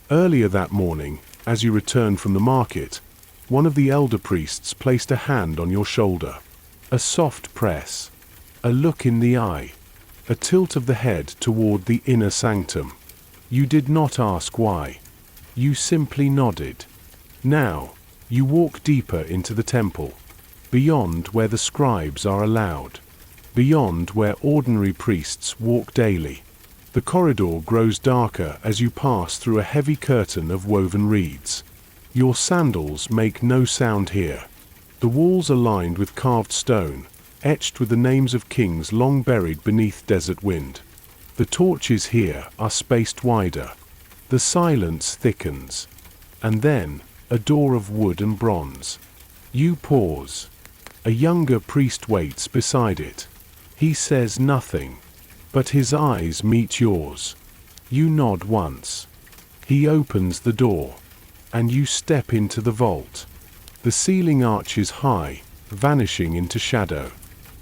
Earlier that morning, as you returned from the market, one of the elder priests placed a hand on your shoulder. A soft press, a look in the eye, a tilt of the head toward the inner sanctum. You did not ask why. You simply nodded. Now, you walk deeper into the temple, beyond where the scribes are allowed, beyond where ordinary priests walk daily. The corridor grows darker as you pass through a heavy curtain of woven reeds. Your sandals make no sound here. The walls are lined with carved stone, etched with the names of kings long buried beneath desert wind. The torches here are spaced wider. The silence thickens. And then, a door of wood and bronze. You pause. A younger priest waits beside it. He says nothing, but his eyes meet yours. You nod once. He opens the door, and you step into the vault. The ceiling arches high, vanishing into shadow.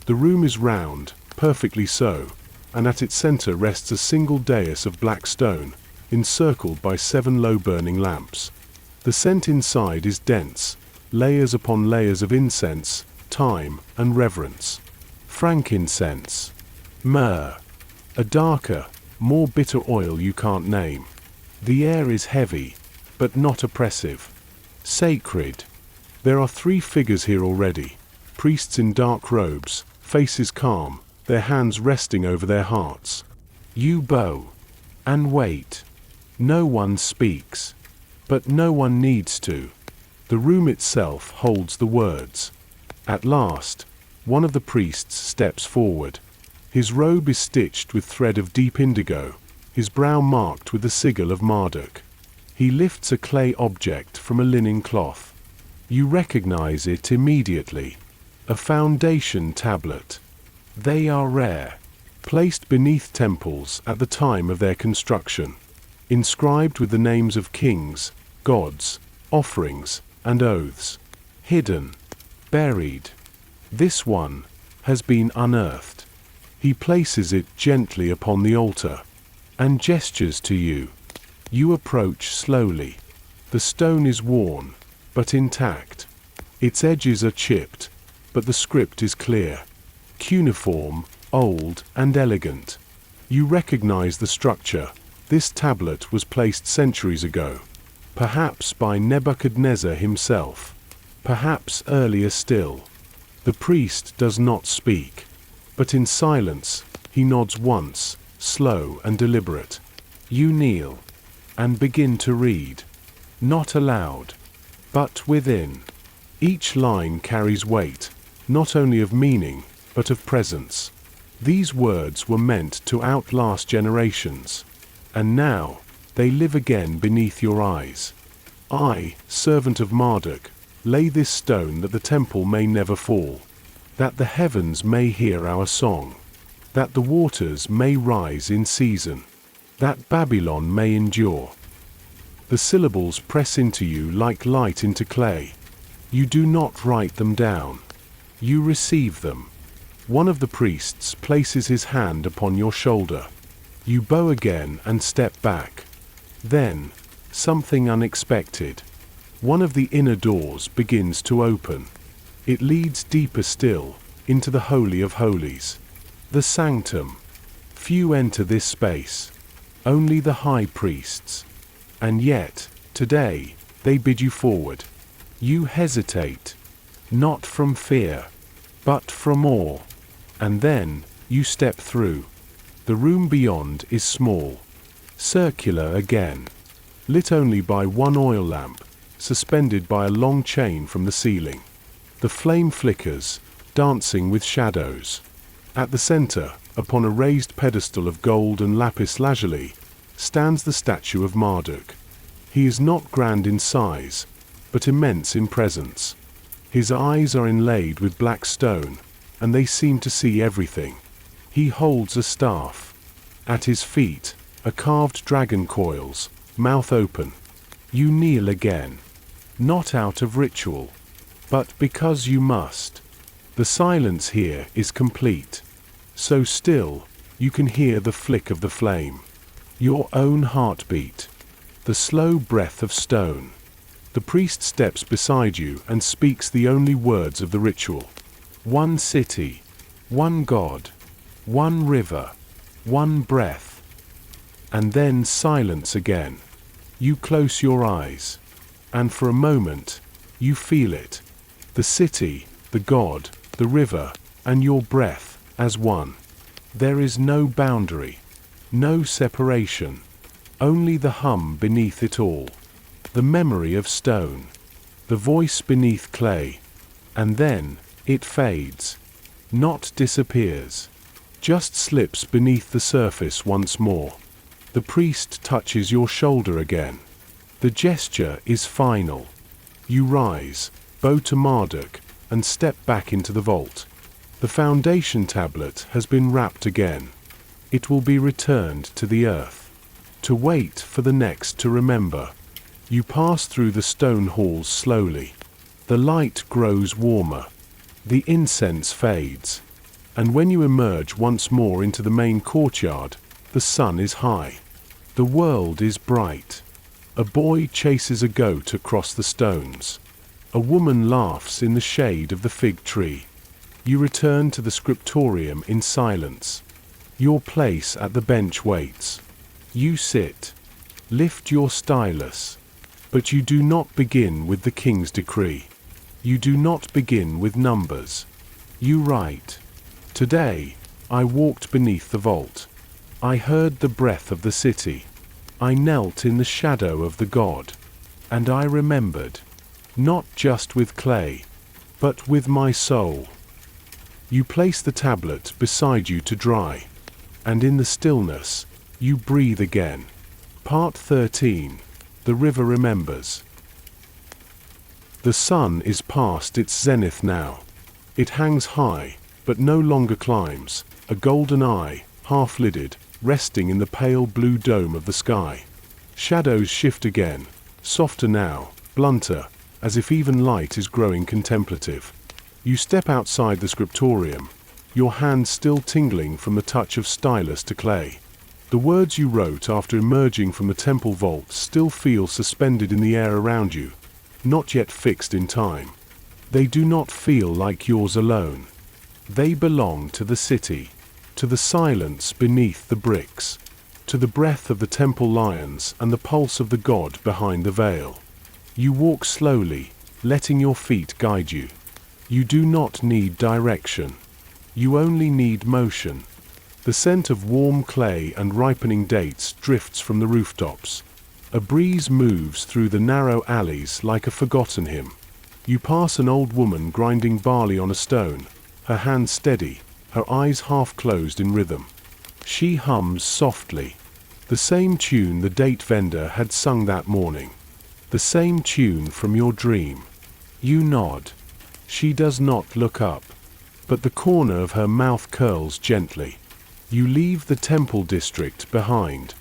The room is round, perfectly so, and at its center rests a single dais of black stone, encircled by 7 low-burning lamps. The scent inside is dense, layers upon layers of incense, thyme, and reverence. Frankincense, myrrh, a darker, more bitter oil you can't name. The air is heavy, but not oppressive. Sacred. There are 3 figures here already, priests in dark robes, faces calm, their hands resting over their hearts. You bow, and wait. No one speaks, but no one needs to. The room itself holds the words. At last, one of the priests steps forward. His robe is stitched with thread of deep indigo, his brow marked with the sigil of Marduk. He lifts a clay object from a linen cloth. You recognize it immediately. A foundation tablet. They are rare, placed beneath temples at the time of their construction, inscribed with the names of kings, gods, offerings, and oaths. Hidden, buried. This one has been unearthed. He places it gently upon the altar, and gestures to you. You approach slowly. The stone is worn, but intact. Its edges are chipped, but the script is clear. Cuneiform, old and elegant. You recognize the structure. This tablet was placed centuries ago, perhaps by Nebuchadnezzar himself, perhaps earlier still. The priest does not speak, but in silence, he nods once, slow and deliberate. You kneel, and begin to read. not aloud, but within. Each line carries weight, not only of meaning, but of presence. These words were meant to outlast generations, and now they live again beneath your eyes. I, servant of Marduk, lay this stone that the temple may never fall, that the heavens may hear our song, that the waters may rise in season, that Babylon may endure. The syllables press into you like light into clay. You do not write them down. You receive them. One of the priests places his hand upon your shoulder. You bow again and step back. Then, something unexpected. One of the inner doors begins to open. It leads deeper still, into the Holy of Holies. The sanctum. Few enter this space. Only the high priests. And yet, today, they bid you forward. You hesitate. Not from fear, but from awe. And then, you step through. The room beyond is small. Circular again. Lit only by one oil lamp, suspended by a long chain from the ceiling. The flame flickers, dancing with shadows. At the center, upon a raised pedestal of gold and lapis lazuli, stands the statue of Marduk. He is not grand in size, but immense in presence. His eyes are inlaid with black stone, and they seem to see everything. He holds a staff. At his feet, a carved dragon coils, mouth open. You kneel again, not out of ritual, but because you must. The silence here is complete. So still, you can hear the flick of the flame. Your own heartbeat. The slow breath of stone. The priest steps beside you and speaks the only words of the ritual. One city, one God, one river, one breath. And then silence again. You close your eyes. And for a moment, you feel it. The city, the God, the river, and your breath, as one. There is no boundary, no separation. Only the hum beneath it all. The memory of stone. The voice beneath clay. And then, it fades. Not disappears. Just slips beneath the surface once more. The priest touches your shoulder again. The gesture is final. You rise, bow to Marduk, and step back into the vault. The foundation tablet has been wrapped again. It will be returned to the earth. To wait for the next to remember. You pass through the stone halls slowly. The light grows warmer. The incense fades. And when you emerge once more into the main courtyard, the sun is high. The world is bright. A boy chases a goat across the stones. A woman laughs in the shade of the fig tree. You return to the scriptorium in silence. Your place at the bench waits. You sit. Lift your stylus. But you do not begin with the king's decree. You do not begin with numbers. You write. Today, I walked beneath the vault. I heard the breath of the city. I knelt in the shadow of the God. And I remembered. Not just with clay, but with my soul. You place the tablet beside you to dry. And in the stillness, you breathe again. Part 13. The river remembers. The sun is past its zenith now. It hangs high, but no longer climbs, a golden eye, half-lidded, resting in the pale blue dome of the sky. Shadows shift again, softer now, blunter, as if even light is growing contemplative. You step outside the scriptorium, your hands still tingling from the touch of stylus to clay. The words you wrote after emerging from the temple vault still feel suspended in the air around you, not yet fixed in time. They do not feel like yours alone. They belong to the city, to the silence beneath the bricks, to the breath of the temple lions and the pulse of the god behind the veil. You walk slowly, letting your feet guide you. You do not need direction. You only need motion. The scent of warm clay and ripening dates drifts from the rooftops. A breeze moves through the narrow alleys like a forgotten hymn. You pass an old woman grinding barley on a stone, her hand steady, her eyes half closed in rhythm. She hums softly, the same tune the date vendor had sung that morning, the same tune from your dream. You nod. She does not look up, but the corner of her mouth curls gently. You leave the temple district behind.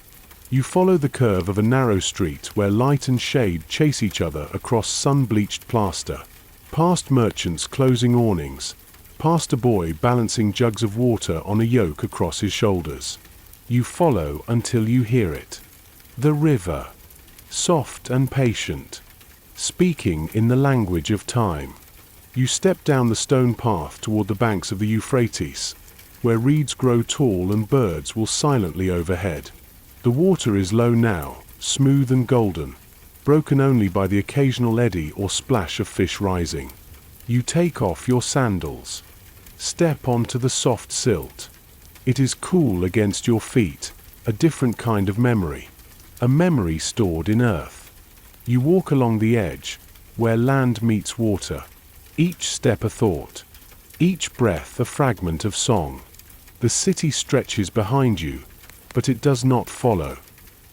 You follow the curve of a narrow street where light and shade chase each other across sun-bleached plaster. Past merchants closing awnings, past a boy balancing jugs of water on a yoke across his shoulders. You follow until you hear it. The river, soft and patient, speaking in the language of time. You step down the stone path toward the banks of the Euphrates, where reeds grow tall and birds will silently overhead. The water is low now, smooth and golden, broken only by the occasional eddy or splash of fish rising. You take off your sandals. Step onto the soft silt. It is cool against your feet, a different kind of memory. A memory stored in earth. You walk along the edge, where land meets water. Each step a thought. Each breath a fragment of song. The city stretches behind you, but it does not follow.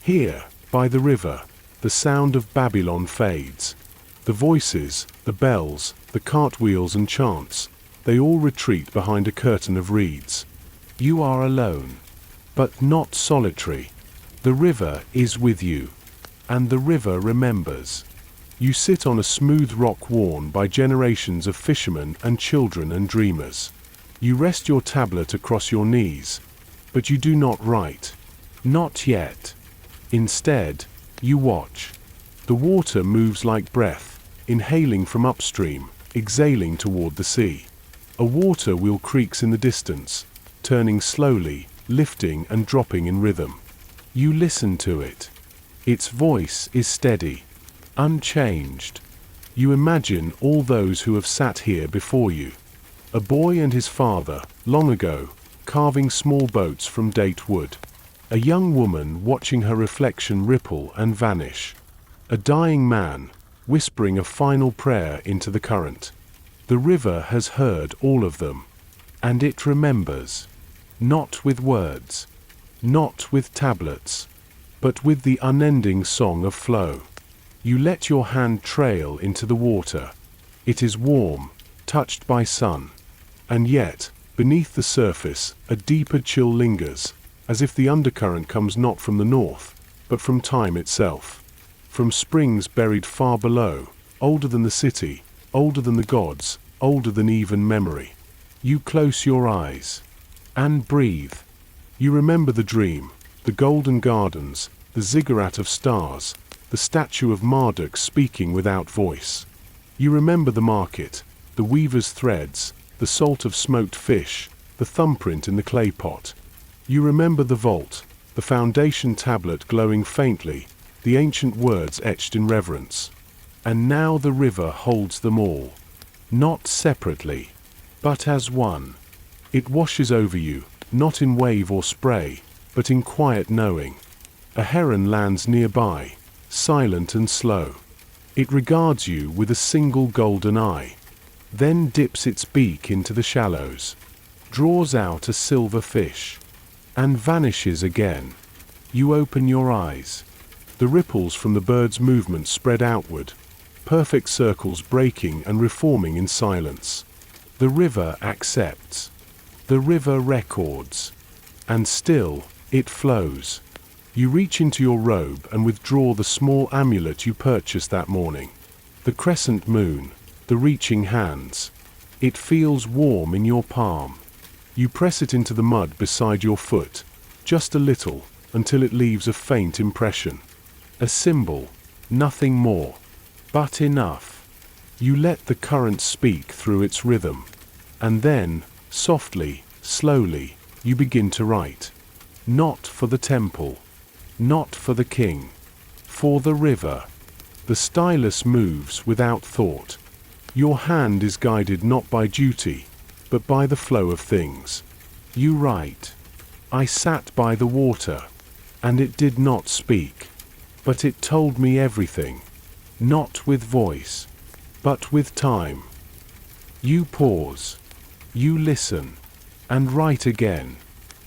Here, by the river, the sound of Babylon fades. The voices, the bells, the cartwheels and chants, they all retreat behind a curtain of reeds. You are alone, but not solitary. The river is with you, and the river remembers. You sit on a smooth rock worn by generations of fishermen and children and dreamers. You rest your tablet across your knees, but you do not write. Not yet. Instead, you watch. The water moves like breath, inhaling from upstream, exhaling toward the sea. A water wheel creaks in the distance, turning slowly, lifting and dropping in rhythm. You listen to it. Its voice is steady, unchanged. You imagine all those who have sat here before you. A boy and his father, long ago, carving small boats from date wood. A young woman watching her reflection ripple and vanish. A dying man, whispering a final prayer into the current. The river has heard all of them, and it remembers. Not with words, not with tablets, but with the unending song of flow. You let your hand trail into the water. It is warm, touched by sun, and yet, beneath the surface, a deeper chill lingers, as if the undercurrent comes not from the north, but from time itself. From springs buried far below, older than the city, older than the gods, older than even memory. You close your eyes and breathe. You remember the dream, the golden gardens, the ziggurat of stars, the statue of Marduk speaking without voice. You remember the market, the weaver's threads, the salt of smoked fish, the thumbprint in the clay pot. You remember the vault, the foundation tablet glowing faintly, the ancient words etched in reverence. And now the river holds them all, not separately, but as one. It washes over you, not in wave or spray, but in quiet knowing. A heron lands nearby, silent and slow. It regards you with a single golden eye, then dips its beak into the shallows, draws out a silver fish, and vanishes again. You open your eyes. The ripples from the bird's movement spread outward, perfect circles breaking and reforming in silence. The river accepts. The river records. And still, it flows. You reach into your robe and withdraw the small amulet you purchased that morning. The crescent moon, the reaching hands. It feels warm in your palm. You press it into the mud beside your foot, just a little, until it leaves a faint impression. A symbol, nothing more, but enough. You let the current speak through its rhythm, and then, softly, slowly, you begin to write. Not for the temple, not for the king, for the river. The stylus moves without thought. Your hand is guided not by duty, but by the flow of things. You write. I sat by the water, and it did not speak. But it told me everything, not with voice, but with time. You pause, you listen, and write again.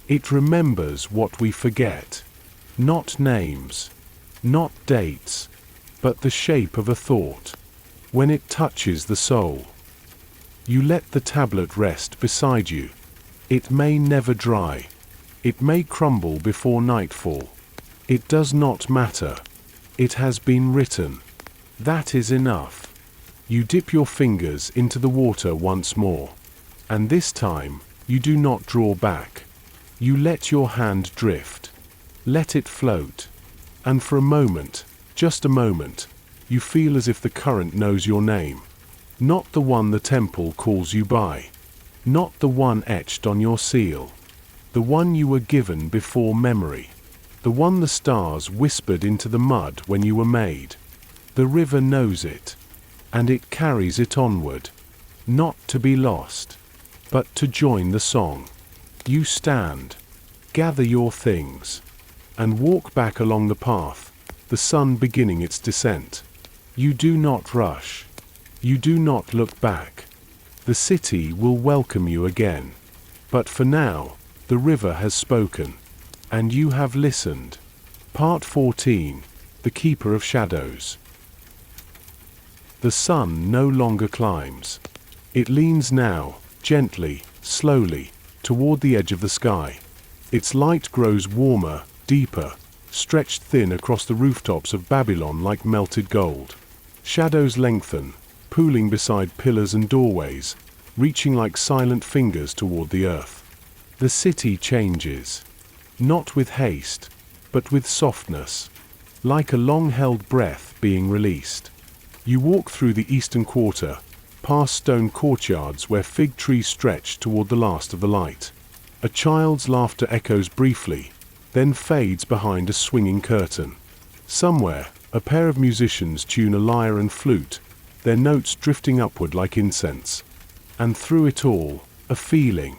It remembers what we forget, not names, not dates, but the shape of a thought, when it touches the soul. You let the tablet rest beside you. It may never dry. It may crumble before nightfall. It does not matter. It has been written. That is enough. You dip your fingers into the water once more. And this time, you do not draw back. You let your hand drift. Let it float. And for a moment, just a moment, you feel as if the current knows your name. Not the one the temple calls you by. Not the one etched on your seal. The one you were given before memory. The one the stars whispered into the mud when you were made. The river knows it. And it carries it onward. Not to be lost, but to join the song. You stand. Gather your things. And walk back along the path, the sun beginning its descent. You do not rush. You do not look back. The city will welcome you again. But for now, the river has spoken. And you have listened. Part 14. The Keeper of Shadows. The sun no longer climbs. It leans now, gently, slowly, toward the edge of the sky. Its light grows warmer, deeper, stretched thin across the rooftops of Babylon like melted gold. Shadows lengthen, pooling beside pillars and doorways, reaching like silent fingers toward the earth. The city changes. Not with haste, but with softness, like a long-held breath being released. You walk through the eastern quarter, past stone courtyards where fig trees stretch toward the last of the light. A child's laughter echoes briefly, then fades behind a swinging curtain. Somewhere, a pair of musicians tune a lyre and flute, their notes drifting upward like incense. And through it all, a feeling,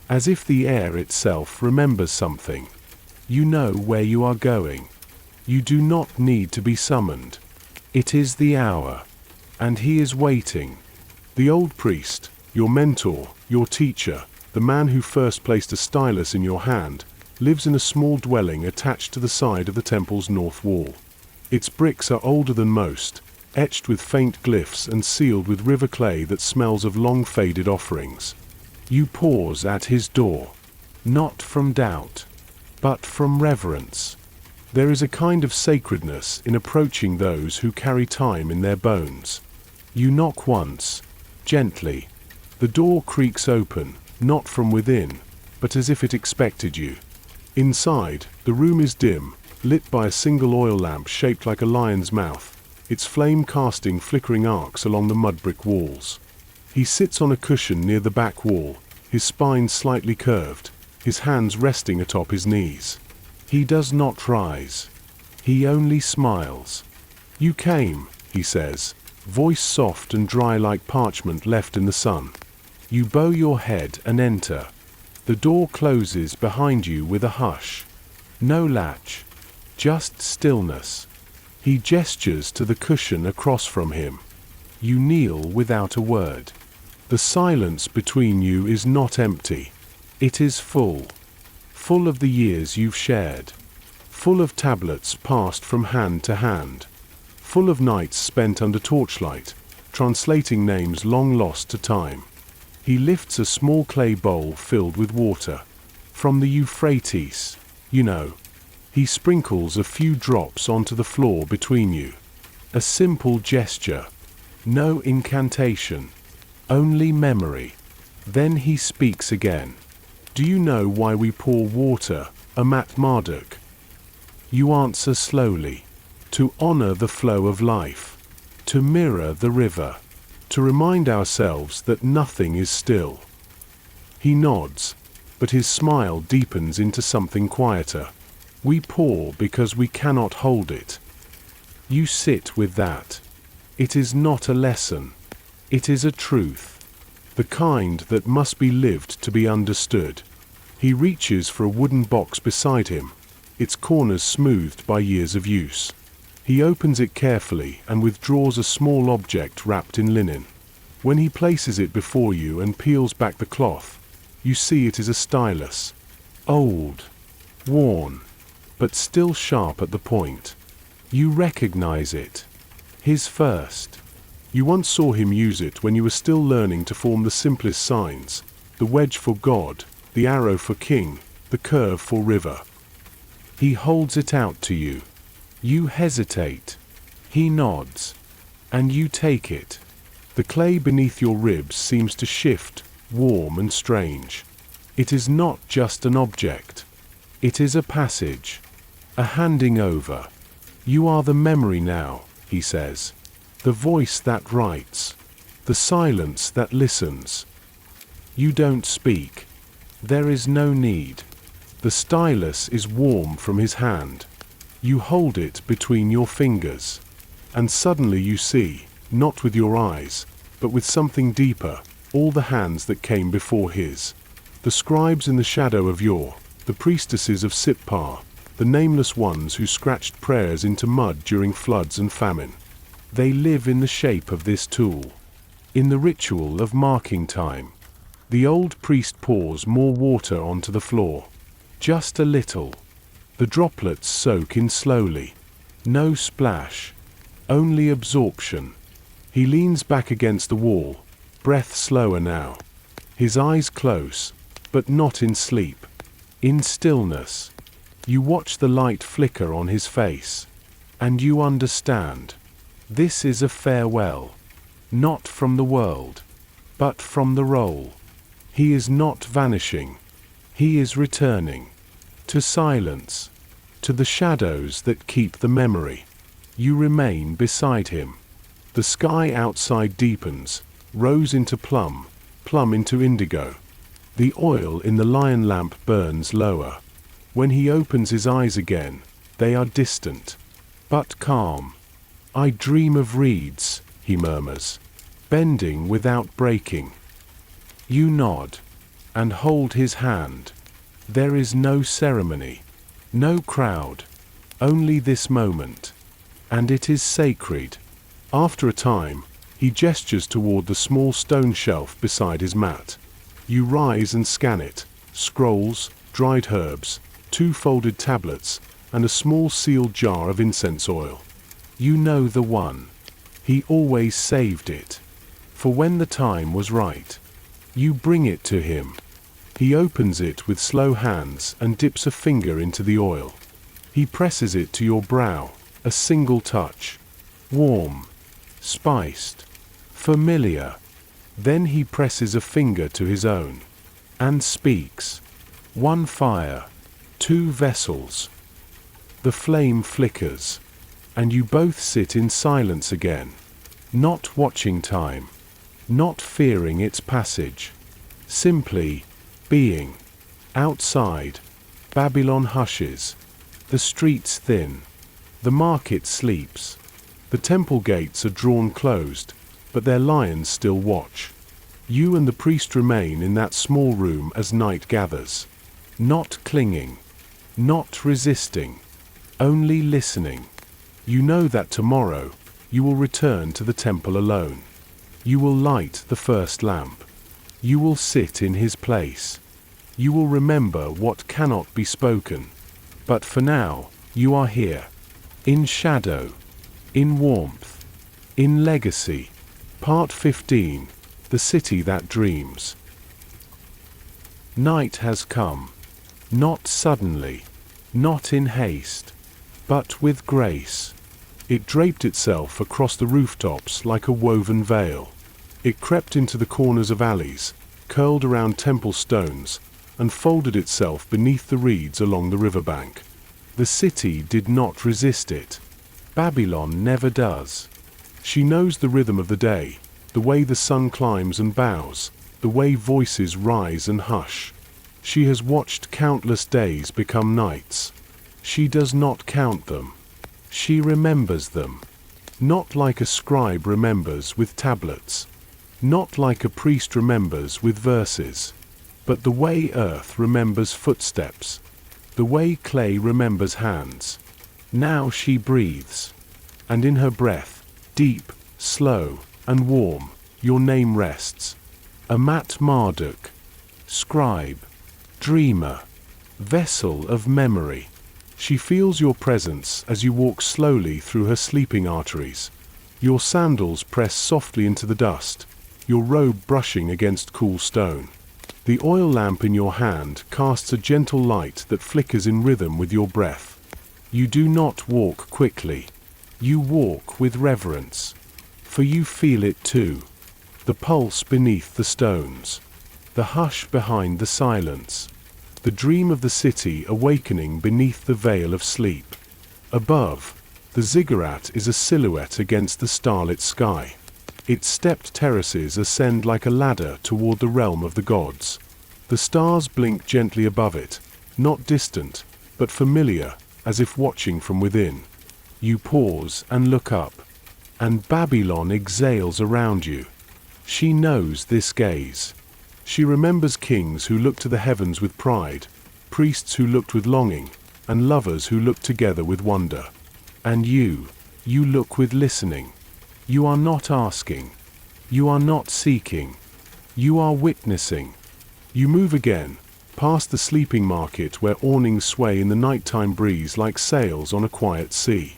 as if the air itself remembers something. You know where you are going. You do not need to be summoned. It is the hour, and he is waiting. The old priest, your mentor, your teacher, the man who first placed a stylus in your hand, lives in a small dwelling attached to the side of the temple's north wall. Its bricks are older than most, etched with faint glyphs and sealed with river clay that smells of long-faded offerings. You pause at his door, not from doubt, but from reverence. There is a kind of sacredness in approaching those who carry time in their bones. You knock once, gently. The door creaks open, not from within, but as if it expected you. Inside, the room is dim, lit by a single oil lamp shaped like a lion's mouth, its flame casting flickering arcs along the mud brick walls. He sits on a cushion near the back wall, his spine slightly curved, his hands resting atop his knees. He does not rise. He only smiles. "You came," he says, voice soft and dry like parchment left in the sun. You bow your head and enter. The door closes behind you with a hush. No latch. Just stillness. He gestures to the cushion across from him. You kneel without a word. The silence between you is not empty. It is full. Full of the years you've shared. Full of tablets passed from hand to hand. Full of nights spent under torchlight, translating names long lost to time. He lifts a small clay bowl filled with water. From the Euphrates, you know. He sprinkles a few drops onto the floor between you. A simple gesture. No incantation. Only memory. Then he speaks again. "Do you know why we pour water, Amat-Marduk?" You answer slowly. To honor the flow of life. To mirror the river. To remind ourselves that nothing is still. He nods, but his smile deepens into something quieter. We pour because we cannot hold it. You sit with that. It is not a lesson. It is a truth. The kind that must be lived to be understood. He reaches for a wooden box beside him, its corners smoothed by years of use. He opens it carefully and withdraws a small object wrapped in linen. When he places it before you and peels back the cloth, you see it is a stylus. Old, worn, but still sharp at the point. You recognize it. His first. You once saw him use it when you were still learning to form the simplest signs: the wedge for God, the arrow for king, the curve for river. He holds it out to you. You hesitate. He nods. And you take it. The clay beneath your ribs seems to shift, warm and strange. It is not just an object. It is a passage. A handing over. You are the memory now, he says. The voice that writes. The silence that listens. You don't speak. There is no need. The stylus is warm from his hand. You hold it between your fingers. And suddenly you see, not with your eyes, but with something deeper, all the hands that came before his. The scribes in the shadow of Yore, the priestesses of Sipar, the nameless ones who scratched prayers into mud during floods and famine. They live in the shape of this tool. In the ritual of marking time, the old priest pours more water onto the floor. Just a little. The droplets soak in slowly. No splash. Only absorption. He leans back against the wall, breath slower now. His eyes close, but not in sleep. In stillness. You watch the light flicker on his face. And you understand. This is a farewell. Not from the world, but from the role. He is not vanishing. He is returning. To silence. To the shadows that keep the memory. You remain beside him. The sky outside deepens, rose into plum, plum into indigo. The oil in the lion lamp burns lower. When he opens his eyes again, they are distant, but calm. I dream of reeds, he murmurs, bending without breaking. You nod, and hold his hand. There is no ceremony, no crowd, only this moment. And it is sacred. After a time, he gestures toward the small stone shelf beside his mat. You rise and scan it: scrolls, dried herbs, 2 folded tablets, and a small sealed jar of incense oil. You know the one. He always saved it. For when the time was right. You bring it to him. He opens it with slow hands and dips a finger into the oil. He presses it to your brow, a single touch. Warm, spiced, familiar. Then he presses a finger to his own. And speaks. 1 fire, 2 vessels. The flame flickers. And you both sit in silence again. Not watching time. Not fearing its passage. Simply being. Outside, Babylon hushes. The streets thin. The market sleeps. The temple gates are drawn closed, but their lions still watch. You and the priest remain in that small room as night gathers. Not clinging. Not resisting. Only listening. You know that tomorrow, you will return to the temple alone. You will light the first lamp. You will sit in his place. You will remember what cannot be spoken. But for now, you are here. In shadow. In warmth. In legacy. Part 15. The City That Dreams. Night has come. Not suddenly. Not in haste. But with grace. It draped itself across the rooftops like a woven veil. It crept into the corners of alleys, curled around temple stones, and folded itself beneath the reeds along the riverbank. The city did not resist it. Babylon never does. She knows the rhythm of the day, the way the sun climbs and bows, the way voices rise and hush. She has watched countless days become nights. She does not count them. She remembers them. Not like a scribe remembers with tablets. Not like a priest remembers with verses. But the way earth remembers footsteps. The way clay remembers hands. Now she breathes. And in her breath, deep, slow, and warm, your name rests. Amat-Marduk, scribe, dreamer, vessel of memory. She feels your presence as you walk slowly through her sleeping arteries. Your sandals press softly into the dust, your robe brushing against cool stone. The oil lamp in your hand casts a gentle light that flickers in rhythm with your breath. You do not walk quickly. You walk with reverence. For you feel it too. The pulse beneath the stones. The hush behind the silence. The dream of the city awakening beneath the veil of sleep. Above, the ziggurat is a silhouette against the starlit sky. Its stepped terraces ascend like a ladder toward the realm of the gods. The stars blink gently above it, not distant, but familiar, as if watching from within. You pause and look up, and Babylon exhales around you. She knows this gaze. She remembers kings who looked to the heavens with pride, priests who looked with longing, and lovers who looked together with wonder. And you look with listening. You are not asking. You are not seeking. You are witnessing. You move again, past the sleeping market where awnings sway in the nighttime breeze like sails on a quiet sea.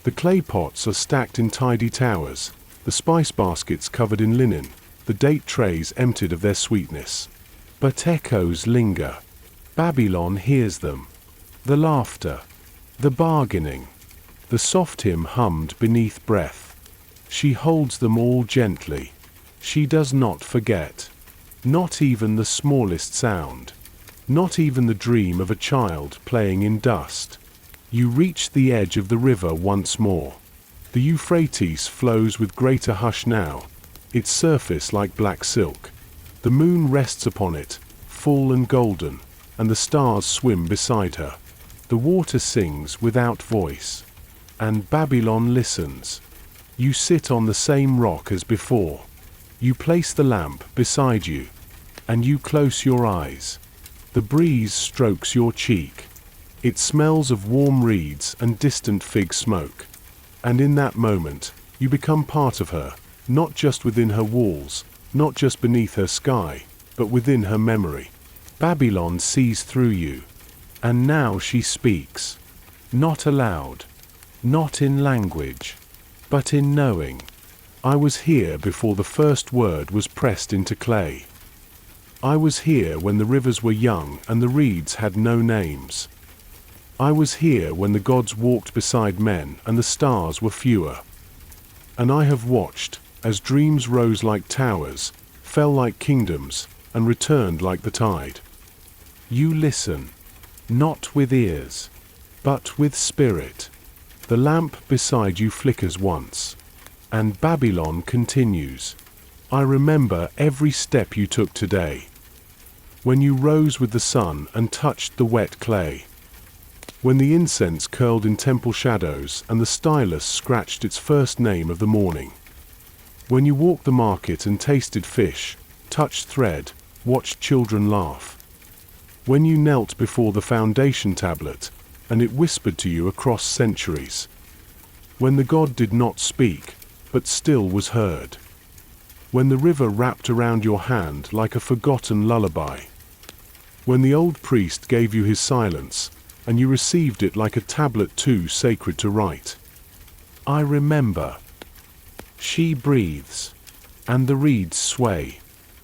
The clay pots are stacked in tidy towers, the spice baskets covered in linen, the date trays emptied of their sweetness. But echoes linger. Babylon hears them. The laughter, the bargaining, the soft hymn hummed beneath breath. She holds them all gently. She does not forget. Not even the smallest sound. Not even the dream of a child playing in dust. You reach the edge of the river once more. The Euphrates flows with greater hush now, its surface like black silk. The moon rests upon it, full and golden, and the stars swim beside her. The water sings without voice. And Babylon listens. You sit on the same rock as before. You place the lamp beside you, and you close your eyes. The breeze strokes your cheek. It smells of warm reeds and distant fig smoke. And in that moment, you become part of her, not just within her walls, not just beneath her sky, but within her memory. Babylon sees through you. And now she speaks. Not aloud. Not in language. But in knowing. I was here before the first word was pressed into clay. I was here when the rivers were young and the reeds had no names. I was here when the gods walked beside men and the stars were fewer. And I have watched, as dreams rose like towers, fell like kingdoms, and returned like the tide. You listen, not with ears, but with spirit. The lamp beside you flickers once. And Babylon continues. I remember every step you took today. When you rose with the sun and touched the wet clay. When the incense curled in temple shadows and the stylus scratched its first name of the morning. When you walked the market and tasted fish, touched thread, watched children laugh. When you knelt before the foundation tablet, and it whispered to you across centuries. When the god did not speak, but still was heard. When the river wrapped around your hand like a forgotten lullaby. When the old priest gave you his silence, and you received it like a tablet too sacred to write. I remember. She breathes, and the reeds sway.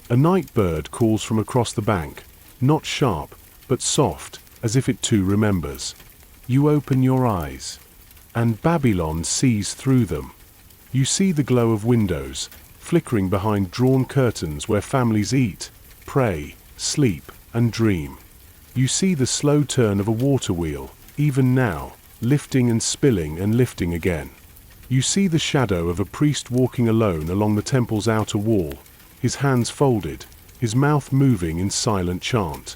A night bird calls from across the bank, not sharp, but soft, as if it too remembers. You open your eyes, and Babylon sees through them. You see the glow of windows, flickering behind drawn curtains where families eat, pray, sleep, and dream. You see the slow turn of a water wheel, even now, lifting and spilling and lifting again. You see the shadow of a priest walking alone along the temple's outer wall, his hands folded, his mouth moving in silent chant.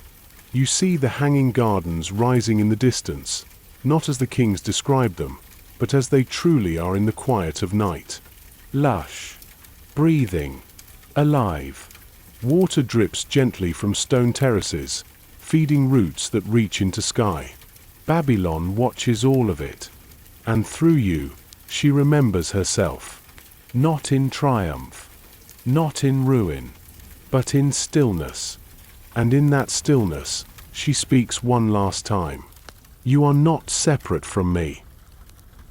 You see the hanging gardens rising in the distance, not as the kings described them, but as they truly are in the quiet of night. Lush, breathing, alive. Water drips gently from stone terraces, feeding roots that reach into sky. Babylon watches all of it. And through you, She remembers herself. Not in triumph, not in ruin, but in stillness. And in that stillness, she speaks one last time. You are not separate from me.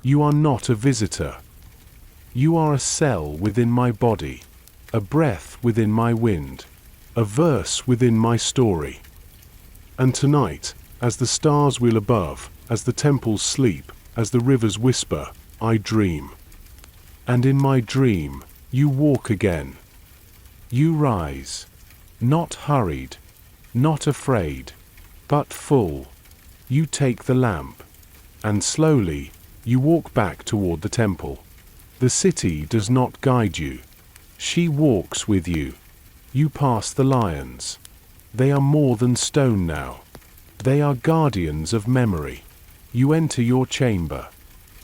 You are not a visitor. You are a cell within my body, a breath within my wind, a verse within my story. And tonight, as the stars wheel above, as the temples sleep, as the rivers whisper, I dream. And in my dream, you walk again. You rise, not hurried, not afraid, but full. You take the lamp, and slowly, you walk back toward the temple. The city does not guide you. She walks with you. You pass the lions. They are more than stone now. They are guardians of memory. You enter your chamber,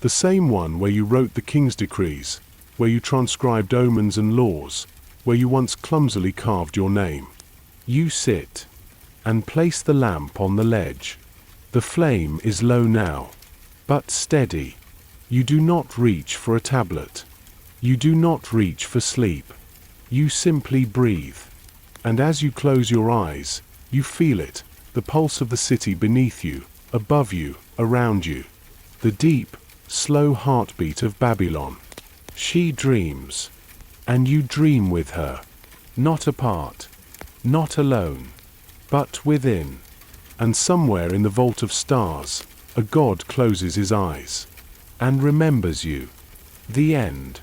the same one where you wrote the king's decrees, where you transcribed omens and laws, where you once clumsily carved your name. You sit, and place the lamp on the ledge. The flame is low now, but steady. You do not reach for a tablet. You do not reach for sleep. You simply breathe. And as you close your eyes, you feel it, the pulse of the city beneath you, above you, around you. The deep, slow heartbeat of Babylon. She dreams, and you dream with her. Not apart, not alone, but within. And somewhere in the vault of stars, a god closes his eyes and remembers you. The end.